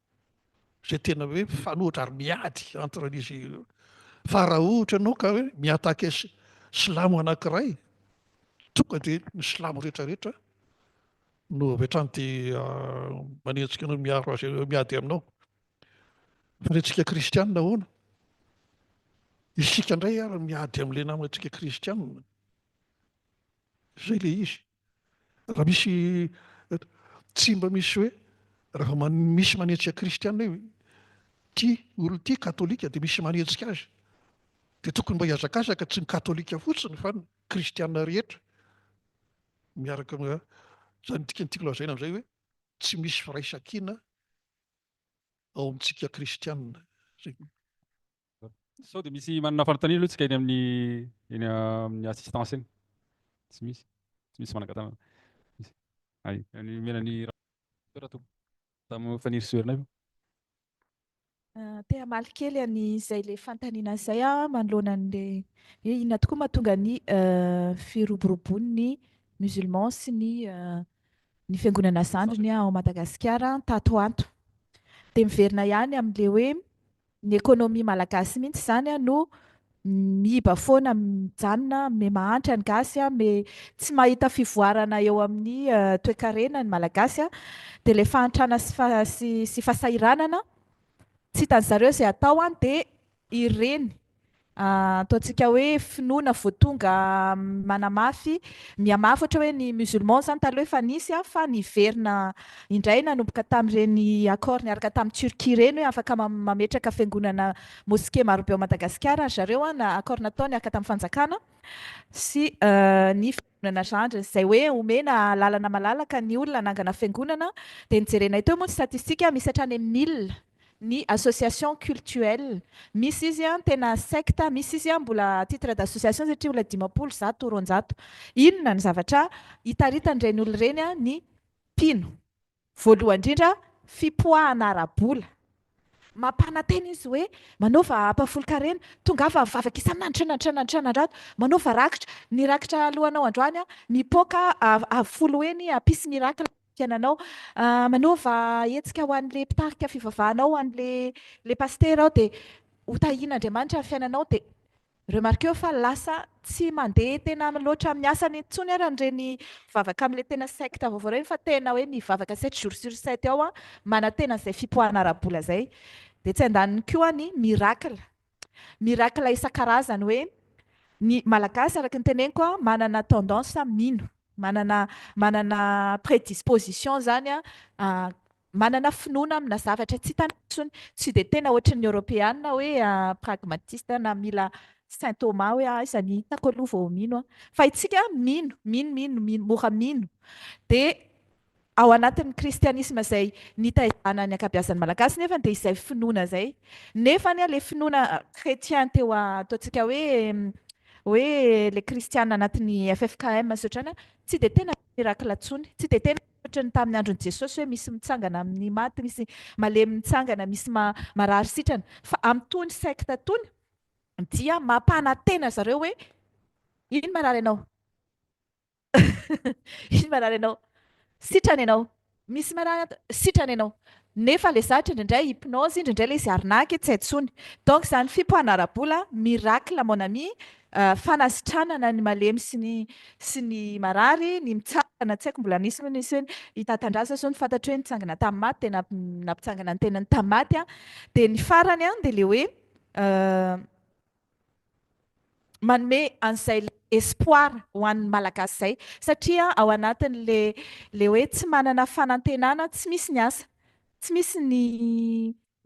zay tena hoe fanohitra ary miady entre izy. Fa raha ohatra ianao ka hoe miataka silamo anankiray, tonga dia ny silamo rehetrarehetra no avy hatrany dia manenjika anao miady aminao. Fa ny antsika kristianina ahoana? Isika indray ary miady amin'ilay namantsika kristianina. Zay le izy. Raha misy tsy mba misy hoe raha misy manenjika kristianina hoe ty olona ty katolika dia misy manenjika azy, dia tokony mba hiazakazaka tsy ny katolika fotsiny fa ny kristianina rehetra miaraka zany tiako lazaina amin'izay hoe tsy misy firaisan-kina ao amintsika kristianina. Sao dia misy manana fanontaniana aloha tsika eny amin'ny assistance eny. Tsy misy manakatana. Ny menany rato tamin'ny faniry-soerinay. Te hamaly kely an'izay le fanontaniana izay manoloana an'ilay hoe inona tokoa mahatonga ny firoborobon'ny musulman sy ny fiangonana zandriny ao Madagasikara tato anto. Dia miverina ihany amin'ilay hoe ny ekônomia malagasy mihitsy zany no miiba foana mijanona me mahantra ny gasy me tsy mahita fivoarana eo amin'ny toe-karena ny malagasy dia ilay fahantrana sy fahasahiranana tsy hitan'ny zareo izay atao dia ireny Ataontsika hoe finoana voatonga manamafy miamafy ohatra hoe ny musulman zany taloha efa nisy fa niverina indray nanomboka tamin'ireny accord niaraka tamin'ny Turquie reny hoe afaka mametraka fiangonana moské marobe ao Madagasikara zareo na accord natao niaraka tamin'ny fanjakana sy ny fiangonana zandry izay hoe omena lalana malalaka ny olona nangana fiangonana dia nijerena ito moa ny statistika misy hatrany 1000 ny association cultuelle misy izy tena secte misy izy mbola titre d'association satria mbola 500 roanjato inona ny zavatra hitaritan'ireny olona ireny ny mpino voalohany indrindra fipoahana ara-bola mampanantena izy hoe manaova ampafolo-karena tonga fa vavaka isan'andro manaova rakitra ny rakitra alohanao androany mipoaka folo eny apisy miracle fiainanao manaova hetsika ho an'le mpitarika fivavahanao ho an'le paster ao dia hotahian'Andriamanitra ny fiainanao dia remarqueo fa lasa tsy mandeha tena loatra miasa ny intsony ary an'ireny mivavaka amin'le tena secte vaovao ireny fa tena hoe mivavaka 7 jours sur 7 ao manantena izay fipoahana ara-bola izay dia tsy andaniny koa ny miracle isan-karazany hoe ny malagasy araka ny teneniko manana tendance mino manana prédisposition zany manana finoana amina zavatra tsy hitanitsony tsy dia tena ohatran'ny européenne hoe pragmatiste na mila Saint Thomas hoe izany hitako aloha vao mino fa itsika mino mora mino dia ao anatin'ny kristianisme izay nitaizana ny ankabeazan'ny malagasy nefa dia izay finoana izay nefa le finoana chrétien teo ataontsika hoe le kristiana anatin'ny FFKM sotrana tsy dia tena miracle atsony tsy dia tena ohatrany tamin'ny andron'i Jesosy hoe misy mitsangana amin'ny maty misy malemy mitsangana misy marary sitrana fa amin'itony secte tony dia mampanantena zareo hoe ino marary ianao ino marary ianao sitrana ianao misy marary sitrana ianao nefa le zatra indraindray hypnose indraindray le izy arnaky tsy haintsony donc zany fipoahana ara-bola miracle mon ami fanasitranana ny malemy sy ny marary ny mitsangana tsy haiko mbola nisy hoe hitatandraza so ny fantatra hoe nitsangana tamin'ny maty tena nampitsangana ny tenany tamin'ny maty dia ny farany dia le hoe manome an'izay espoir ho an'ny malagasy izay satria ao anatin'le hoe tsy manana fanantenana tsy misy ny asa tsy misy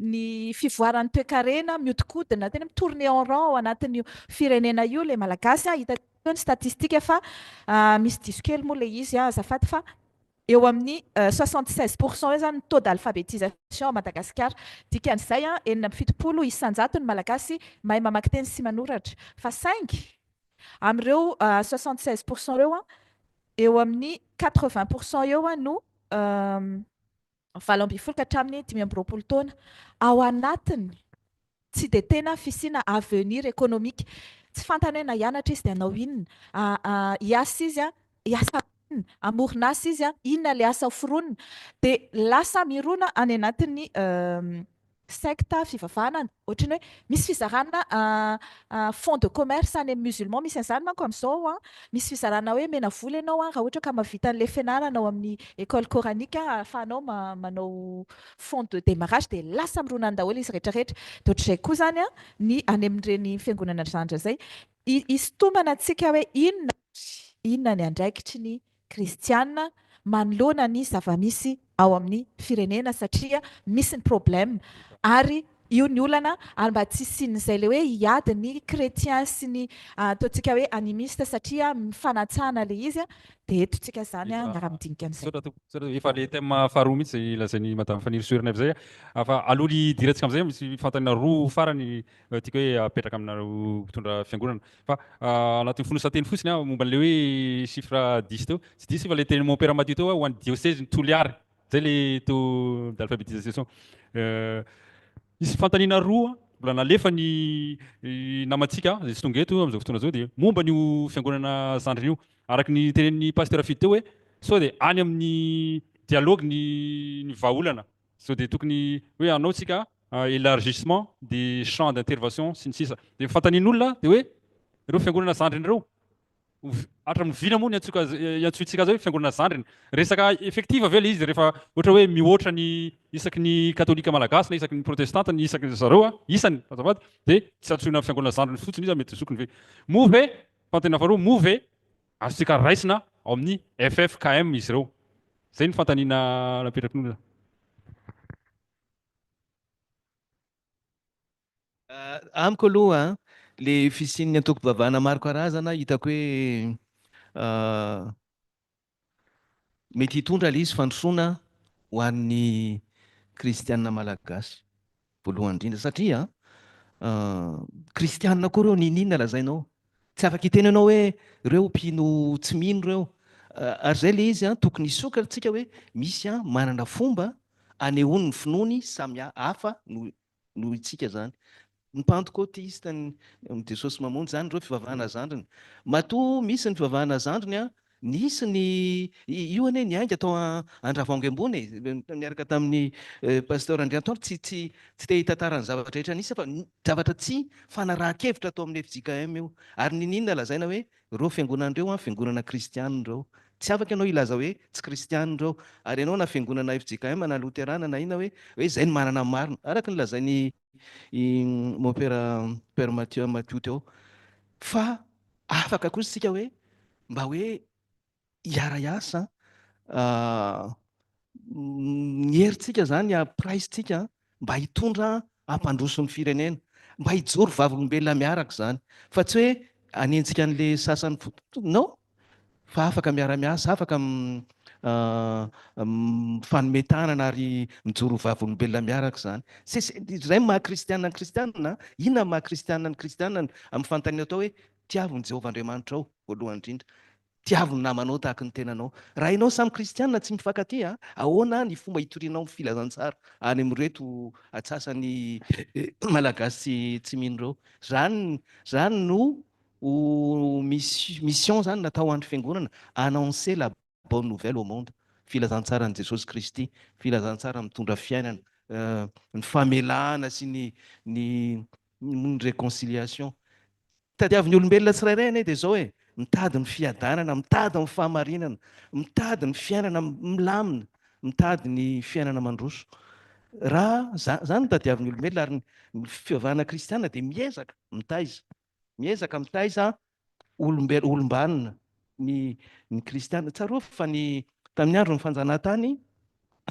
ny fivoaran'ny toe-karena miodikodina tena mitourner en rond ao anatin'io firenena io le malagasy hitan'ny statistika fa misy diso kely moa le izy azafady fa eo amin'ny 76% hoe zany taux d'alphabétisation à Madagascar dikan'izay 7 isan-jato ny malagasy mahay mamaky teny sy manoratra fa 5 amin'ireo 76% ireo eo amin'ny 80% eo no 20 ka hatramin'ny 5 taona ao anatiny tsy dia tena fisiana avenir économique tsy fantany hoe na hianatra izy dia hanao inona hiasa izy hiasa amoron'asa izy inona le asa foronina dia lasa mirona any anatin'ny secte fivavahana ohatrany hoe misy fizarana fond de commerce any amin'ny musulman misy an'izany manko amin'izao misy fizarana hoe mena vola ianao raha ohatra ka mahavita an'ilay fianarana ao amin'ny école coranique ahafahanao manao fond de démarrage dia lasa mirona ny daholo izy rehetrarehetra dia ohatr'izay koa zany ny any amin'ireny fiangonana zandra izay hisintomana antsika hoe inona ny andraikitry ny kristiana manoloana ny zava-misy ao amin'ny firenena satria misy ny problème ary io ny olana ary mba tsy sin'izay le hoe hiady ny chrétien sy ny ataontsika hoe animiste satria mifanatsahana le izy dia etontsika zany ngara-midinika amin'izay efa le thème faharoa mihitsy lazainy madame Fanny Soerina izay fa aloha idirantsika amin'izay misy fantana roa farany tiaka hoe apetraka aminareo mpitondra fiangonana fa anatin'ny fonosateny fotsiny momba an'le hoe chiffre 10 teo tsy diso fa le teny mon père Mathieu teo ho an'ny diocèse ny Toliary zay le taux d'alphabétisation misy fantaniana roa mbola nalefa ny namantsika zay tsy tonga eto amin'izao fotoana zao dia momba n'io fiangonana zandriny io araky ny tenen'ny pasteur Fito teo hoe sao dia any amin'ny dialogue ny vahaolana sao dia tokony hoe anao tsika élargissement des champs d'intervention sy ny sisa dia fantanian'olona dia hoe ireo fiangonana zandriny ireo hatramin'ny vina moa antsointsika zao hoe fiangonana zandriny. Resaka effective ve ilay izy rehefa ohatra hoe mihoatra ny isaky ny katolika malagasy na isaky ny protestanta ny isaky zareo isany azafady dia tsy antsoina fiangonana zandriny fotsiny izy mety zokiny ve mo ve fantena faharoa mo ve azontsika raisina ao amin'ny FFKM izy ireo. Zay ny fantaniana napetrakin'olona. Amiko aloha le fisian'ny antoko-bavahana maro karazana hitako hoe mety hitondra le izy fandrosoana ho an'ny kristianina malagasy voalohany indrindra satria kristianina koa reo ninina lazainao tsy afaka hitenenao hoe reo mpino tsy mino reo ary zay le izy tokony hisokatsika hoe misy manana fomba anehoany ny finoany samy hafa no itsika zany. Ny pentecôtiste ny Jesosy mamonjy zany reo fivavahana zandriny matoa misy ny fivavahana zandriny nisy ny io anie ny ainga atao Andravoahangy ambony miaraka tamin'ny pasteur Andriantono tsy te hitantarany zavatra rehetra nisy fa zavatra tsy fanarahan-kevitra atao amin'ny FJKM io ary ninona lazaina hoe reo fiangonan'ireo fiangonana kristianina reo tsy afaka ianao ilaza hoe tsy kristianina reo ary ianao na fiangonana FJKM na luterana na ina hoe zay ny manana marina araka ny lazainy mon père Mathieu teo fa afaka kosa tsika hoe mba hoe hiara-iasa ny herintsika zany praisitsika mba hitondra hampandroso ny firenena mba hijoro vavolombelona miaraka zany fa tsy hoe anentsika an'le sasany no fa afaka miara-miasa afaka fanometanana ary mijoro vavolombelona miaraka zany zay maha-kristianina ny kristianina inona maha-kristianina ny kristianina amin'ny fanontaniana atao hoe tiavony Jehovah Andriamanitra ao voalohany indrindra tiavony namanao tahaka ny tenanao raha ianao samy kristianina tsy mifankaty ahoana ny fomba hitorianao ny filazantsara any amin'reto atsasany malagasy tsy mino reo zany no mission zany natao an'ny fiangonana annoncer la bonne nouvelle au monde filazantsara ny Jesosy Kristy filazantsara mitondra fiainana ny famelana sy ny réconciliation tadiavin'ny olombelona tsirairay anie dia zao mitady ny fiadanana mitady ny fahamarinana mitady ny fiainana milamina mitady ny fiainana mandroso raha zany tadiavin'ny olombelona ary ny fivavahana kristianina dia miezaka mitaiza olombanina ny kristianina tsaroa fa tamin'ny andro ny fanjanahantany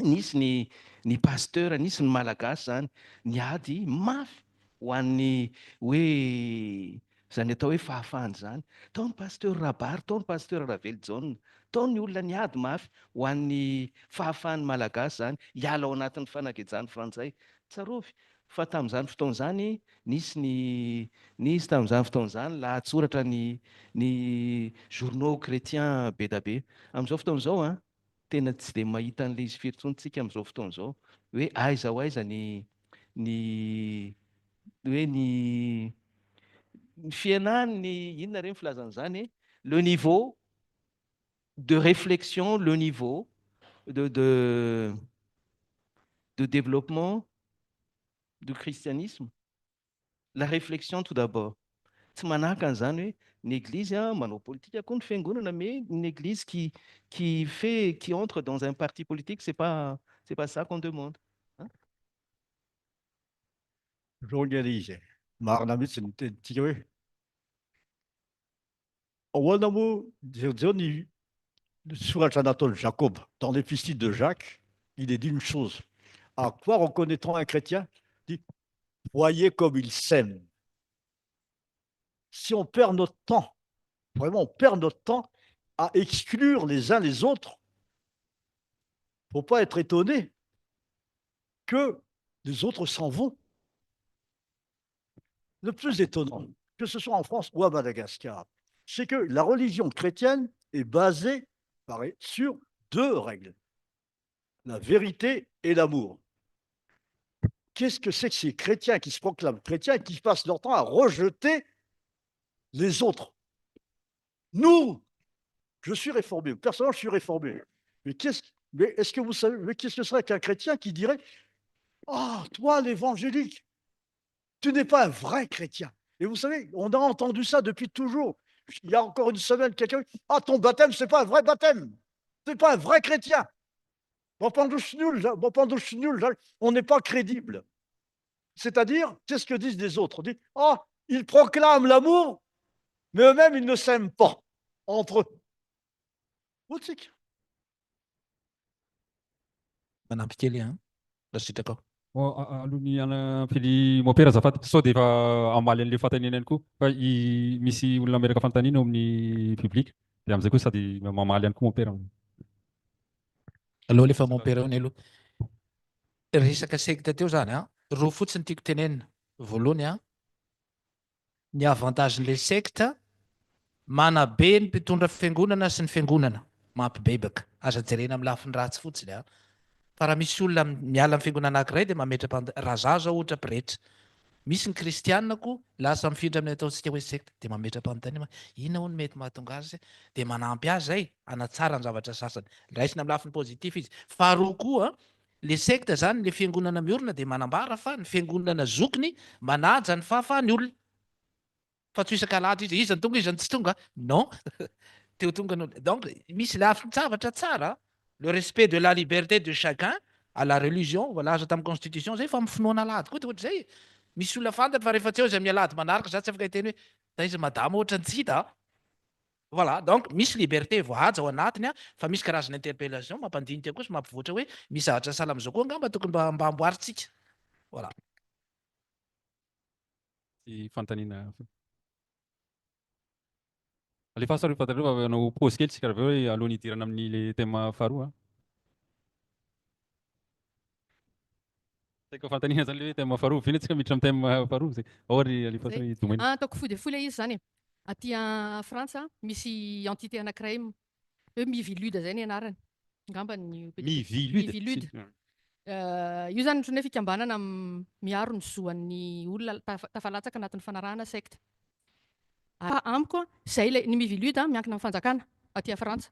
nisy ny pasteur nisy ny malagasy zany niady mafy ho an'ny hoe zany atao hoe fahafahany zany tao ny pasteur Rabary tao ny pasteur Ravelijaona tao ny olona niady mafy ho an'ny fahafahany malagasy zany hiala ao anatin'ny fanakajany frantsay tsarovy fa tamin'izany fotoan'izany nisy tamin'izany fotoan'izany lahatsoratra ny journaux chrétien be da be amin'izao fotoan'izao tena tsy dia mahita an'ilay izy firy-tsontsika amin'izao fotoan'izao hoe aiza ho aiza ny fianahany ny inona reny filazan'izany le niveau de réflexion le niveau de développement du christianisme la réflexion tout d'abord tsy manahaka an'izany hoe ny église manao politique koa ny fiangonana mais une église qui entre dans un parti politique c'est pas ça qu'on demande Rongerise marina mihitsy ny tenintsika hoe ahoana moa jerijeo ny soratra nataon'i Jacob dans l'épistole de Jacques il est dit une chose à quoi reconnaît-on un chrétien dit voyez comme il s'aime. Si on perd notre temps, vraiment on perd notre temps à exclure les uns les autres, il ne faut pas être étonné que les autres s'en vont. Le plus étonnant, que ce soit en France ou à Madagascar, c'est que la religion chrétienne est basée sur deux règles, la vérité et l'amour. Qu'est-ce que c'est que ces chrétiens qui se proclament chrétiens et qui passent leur temps à rejeter les autres? Nous, je suis réformé, personnellement, je suis réformé. Mais est-ce que vous savez, mais qu'est-ce que serait qu'un chrétien qui dirait « Ah, toi, l'évangélique, tu n'es pas un vrai chrétien ». Et vous savez, on a entendu ça depuis toujours. il y a encore une semaine, quelqu'un dit « Ah, ton baptême, c'est pas un vrai baptême. C'est pas un vrai chrétien. » On n'est pas crédible. C'est-à-dire, c'est ce que disent les autres. On dit « Ah, ils proclament l'amour, mais eux-mêmes, ils ne s'aiment pas entre eux. » Politique. manampy kely a raha sitraka alohan'ny anampily mopera azafady sao dia efa amaly an'ilay fantaniana ihany koa fa misy olona miaraka fantaniana ao amin'ny publika dia amin'izay koa sady mamaly ihany koa mopera. aloha lefa mompera ny aloha resaka sekta teo zany a roa fotsiny tiako tenenina voalohany a ny avantagen'le sekta manabe ny mpitondra fiangonana sy ny fiangonana mampibebaka aza jerena amin'ny lafiny ratsy fotsiny a fa raha misy olona miala amin'ny fiangonana anankiray dia raha zaza ohatra pretra misy ny kristianako lasa mifindra amin'ny ataontsika hoe sekta dia mametra-panontaniana inona hono mety mahatonga azy dia manampy azy zay anatsara ny zavatra sasany raisina amin'ny lafiny pozitif izy faharoa koa le sekta zany le fiangonana miorina dia manambara fa ny fiangonana zokiny manaja ny fahafahany olona fa tsy isan-kalahatra izy izany tonga izany tsy tonga non teo tonga donc misy lafiny zavatra tsara le respect de la liberté de chacun à la religion voalaza tamin'ny constitution zay fa mifinoana alady koa ohatr'izay misy olona fantatra fa rehefa tsy eo zay mialady manaraka za tsy afaka hiteny hoe taiza madama ohatra ny tsita voilà donc misy liberté voahaja ao anatiny a fa misy karazana interpellation mampandinika koa sy mampivoatra hoe misy zavatra sala am'izao koa angamba tokony mba amboaritsika voilà Fantaniana alefa sary fantareo anao pause kely tsika raha hoe alohan'ny hidirana amin'ny le thème faharoa Saika fantaniana zany le hoe thème faharoa vena tsika miditra amin'ny thème faharoa zay ahory alefa sary domaine ataoko fohy dia fohy ilay izy zany aty Frantsa misy entité anankiray hoe Mivilude zay ny anarany angamba ny Mivilude io zany ohatran'ny hoe fikambanana miaro ny zoan'ny olona tafalatsaka anatin'ny fanarahana sekta amiko zay le ny Mivilude miankina amin'ny fanjakana aty Frantsa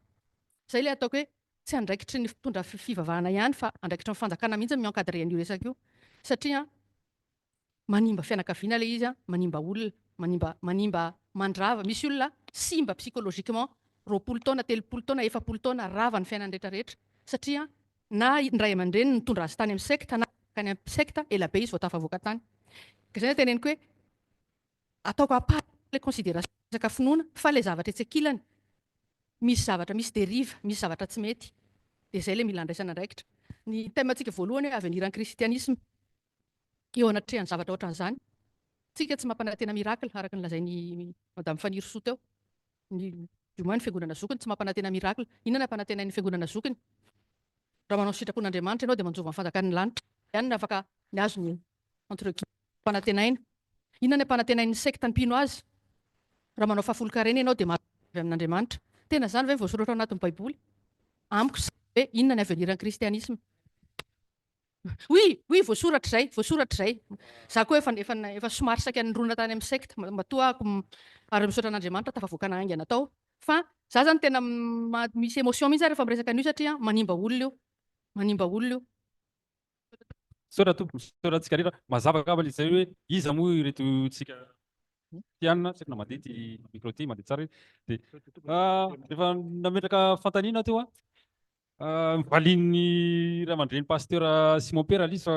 zay le ataoko hoe tsy andraikitry ny mpitondra fivavahana ihany fa andraikitry ny fanjakana mihitsy mi-encadrer an'io resaka io satria manimba fianakaviana ilay izy manimba olona manimba mandrava misy olona simba psychologiquement 20 taona 30 taona 40 taona rava ny fiainany rehetrarehetra satria na ndray aman-dreny nitondra azy tany amin'ny sekta na kany amin'ny sekta ela be izy vao tafavoaka tany ka izay teneniko hoe ataoko apart le considération resaka finoana fa le zavatra etsy ankilany misy zavatra misy dérive misy zavatra tsy mety dia izay le mila andraisana andraikitra ny thème-ntsika voalohany hoe avenir en christianisme eo anatrehany zavatra ohatran'izany tsika tsy mampanantena miracle araka ny lazain'ny madame Fanny Rousseau teo du moins ny fiangonana zokiny tsy mampanantena miracle inona ny hampanantena ny fiangonana zokiny raha manao sitrapon'Andriamanitra ianao dia manjova ny fanjakan'ny lanitra ihany ny afaka miazo ny entre mpanantenaina inona ny hampanantenain'ny sekta ny mpino azy raha manao fahafolo-karena ianao dia mahazovy amin'Andriamanitra tena zany ve voasoratra ao anatin'ny baiboly amiko hoe inona ny avenir en christianisme oui voasoratra izay za koa efa somary saika nirona tany amin'ny sekta matoa ary misaotra an'Andriamanitra tafavoaka na aingana tao fa za zany tena misy émotion mihitsy rehefa miresaka an'io satria manimba olona io soratsika rehetra mazava kaba izay hoe iza moa ireto tsika tianina tsika na mandeha ty micro ty mandeha tsara dia rehefa nametraka fantaniana teo mivalin'ny raha mandreny pasteur Simon Pera izy fa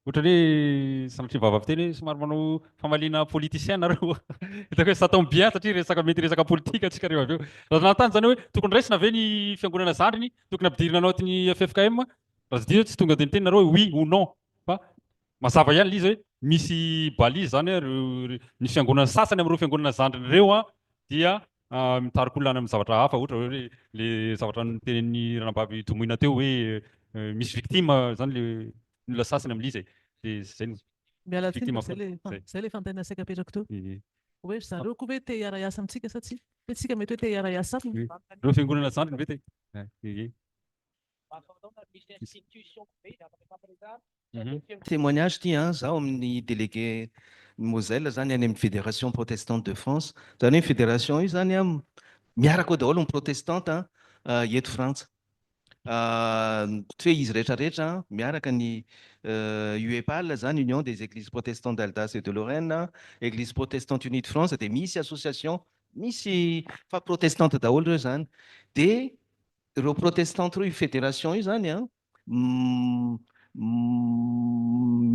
ohatrany hoe sanatria vavaviteny hoe somary manao famaliana politicien nareo hitako hoe satao bien satria mety resaka politika atsika rehefa avy eo raha nantany zany hoe tokony raisina ve ny fiangonana zandriny tokony ampidirina anatin'ny FFKM raha zidio tsy tonga dia niteny nareo hoe oui ou non fa mazava ihany lizy hoe misy balise zany ny fiangonana sasany amin'ireo fiangonana zandriny ireo dia mitarika olona any amin'ny zavatra hafa ohatra hoe le zavatra nitenen'ny ranambavy domoina teo hoe misy victime zany le olona sasany amin'ilay dia zay miala tsiny zay le fantanina saika apetrako teo hoe zareo koa hoe te hiara-iasa amintsika sa tsy hoe tsika mety hoe te hiara-iasa reo fiangonana zandriny ve te témoignage ty zaho amin'ny délégué Moselle zany any amin'ny fédération protestante de France zany hoe fédération io zany miaraka ao daholo ny protestante eto Frantsa tsy hoe izy rehetrarehetra miaraka ny UEPAL zany Union des églises protestantes d'Alsace et de Lorraine église protestante unie de France dia misy association misy fa protestante daholo ireo zany. Dia ireo protestante ireo io fédération io zany a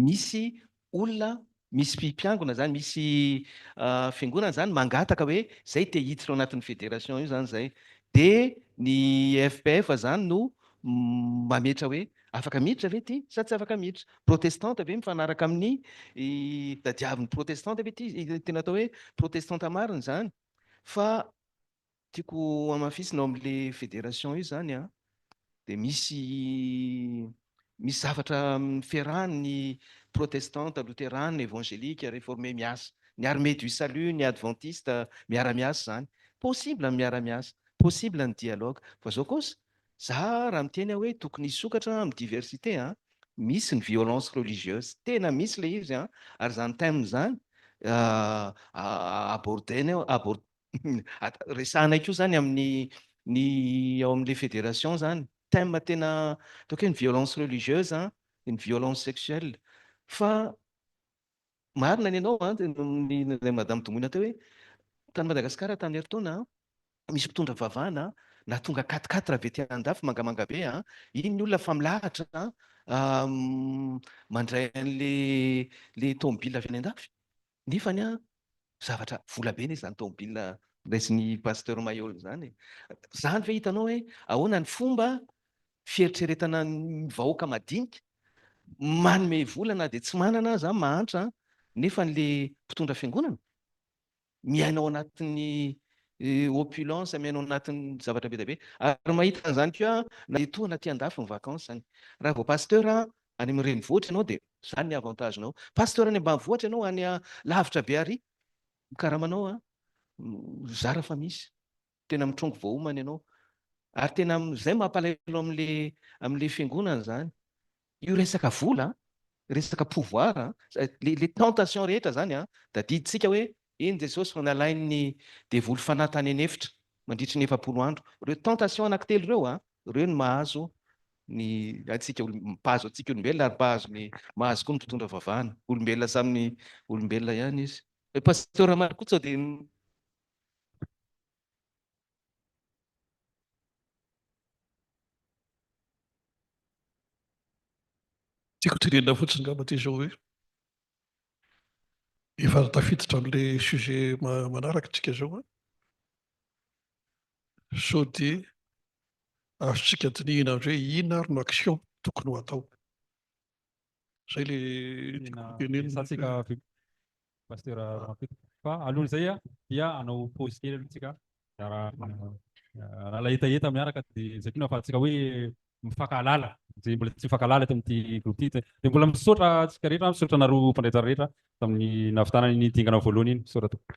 misy olona misy mpiangona zany, misy fiangonana zany mangataka hoe zay te hiditra ao anatin'ny fédération io zany zay. Dia ny FPF zany no mametra hoe afaka miditra ve ty sa tsy afaka miditra. Protestante ve mifanaraka amin'ny tadiavin'ny protestante ve ty tena atao hoe protestante marina zany. Fa tiako amafisina ao amin'le fédération io zany a, dia misy zavatra fiarahan'ny protestante, luthérane, évangélique, réformé miasa. Ny armée du salut, ny adventiste miara-miasa zany. Possible ny miara-miasa, possible ny dialogue. Fa zao kosa za raha miteny hoe tokony hisokatra amin'ny diversité a, misy ny violence religieuse, tena misy le izy a, ary zany thème zany resahana koa zany amin'ny ao amin'le fédération zany, thème tena ataoko hoe ny violence religieuse a, ny violence sexuelle. Fa marina ny ianao a, madame Domoina teo hoe tany Madagasikara tany eritaona misy mpitondra vavahana na tonga 4-4 avy ety andafy mangamanga be a, iny ny olona fa milahatra mandray an'le tomobile avy any andafy. Nefany a zavatra vola be ny zany tomobile raisin'ny pasteur Mayol zany. Zany ve hitanao hoe ahoana ny fomba fieritreretana ny vahoaka madinika manome vola na dia tsy manana za mahantra, nefa n'le mpitondra fiangonana miainao anatin'ny opulence, miainao anatin'ny zavatra be dia be. Ary mahita an'izany koa na etoana aty andafy ny vacances zany. Raha vao pasteur any amin'ny renivohitra ianao dia zany ny avantagenao. Pasteur any ambanivohitra ianao any lavitra be ary mikaramanao a, zara fa misy tena mitrongo voahomana ianao. Ary tena izay mampalahelo amin'le fiangonana zany. Io resaka vola, resaka pouvoir, le tentation rehetra zany a, da diditsika hoe iny Jesosy fa nalainy devoly fanahy tany anefitra mandritry ny 40 andro. Ireo tentation anankitelo ireo a, ireo ny mahazo ny atsika mpahazo atsika olombelona ary mahazo koa ny mpitondra vavahana. Olombelona samy olombelona ihany izy. Pasteur Marikotsa dia tiako tenena fotsiny ngamba ty zao hoe efa tafiditra amin'le sujet manaraka tsika zao a, sao dia azotsika dinihina hoe inona ary no action tokony ho atao. Zay le satsika pasteur fa alohan'izay a dia anao pause kely alohatsika raha etaeta miaraka dia zakina fa atsika hoe mifankahalala zay mbola tsy mifankahalala eto amin'ity groupe ity dia mbola misaotra atsika rehetra, misaotra nareo mpandraitsara rehetra tamin'ny nahavitanany ny dingana voalohany iny, misaotra tokoa.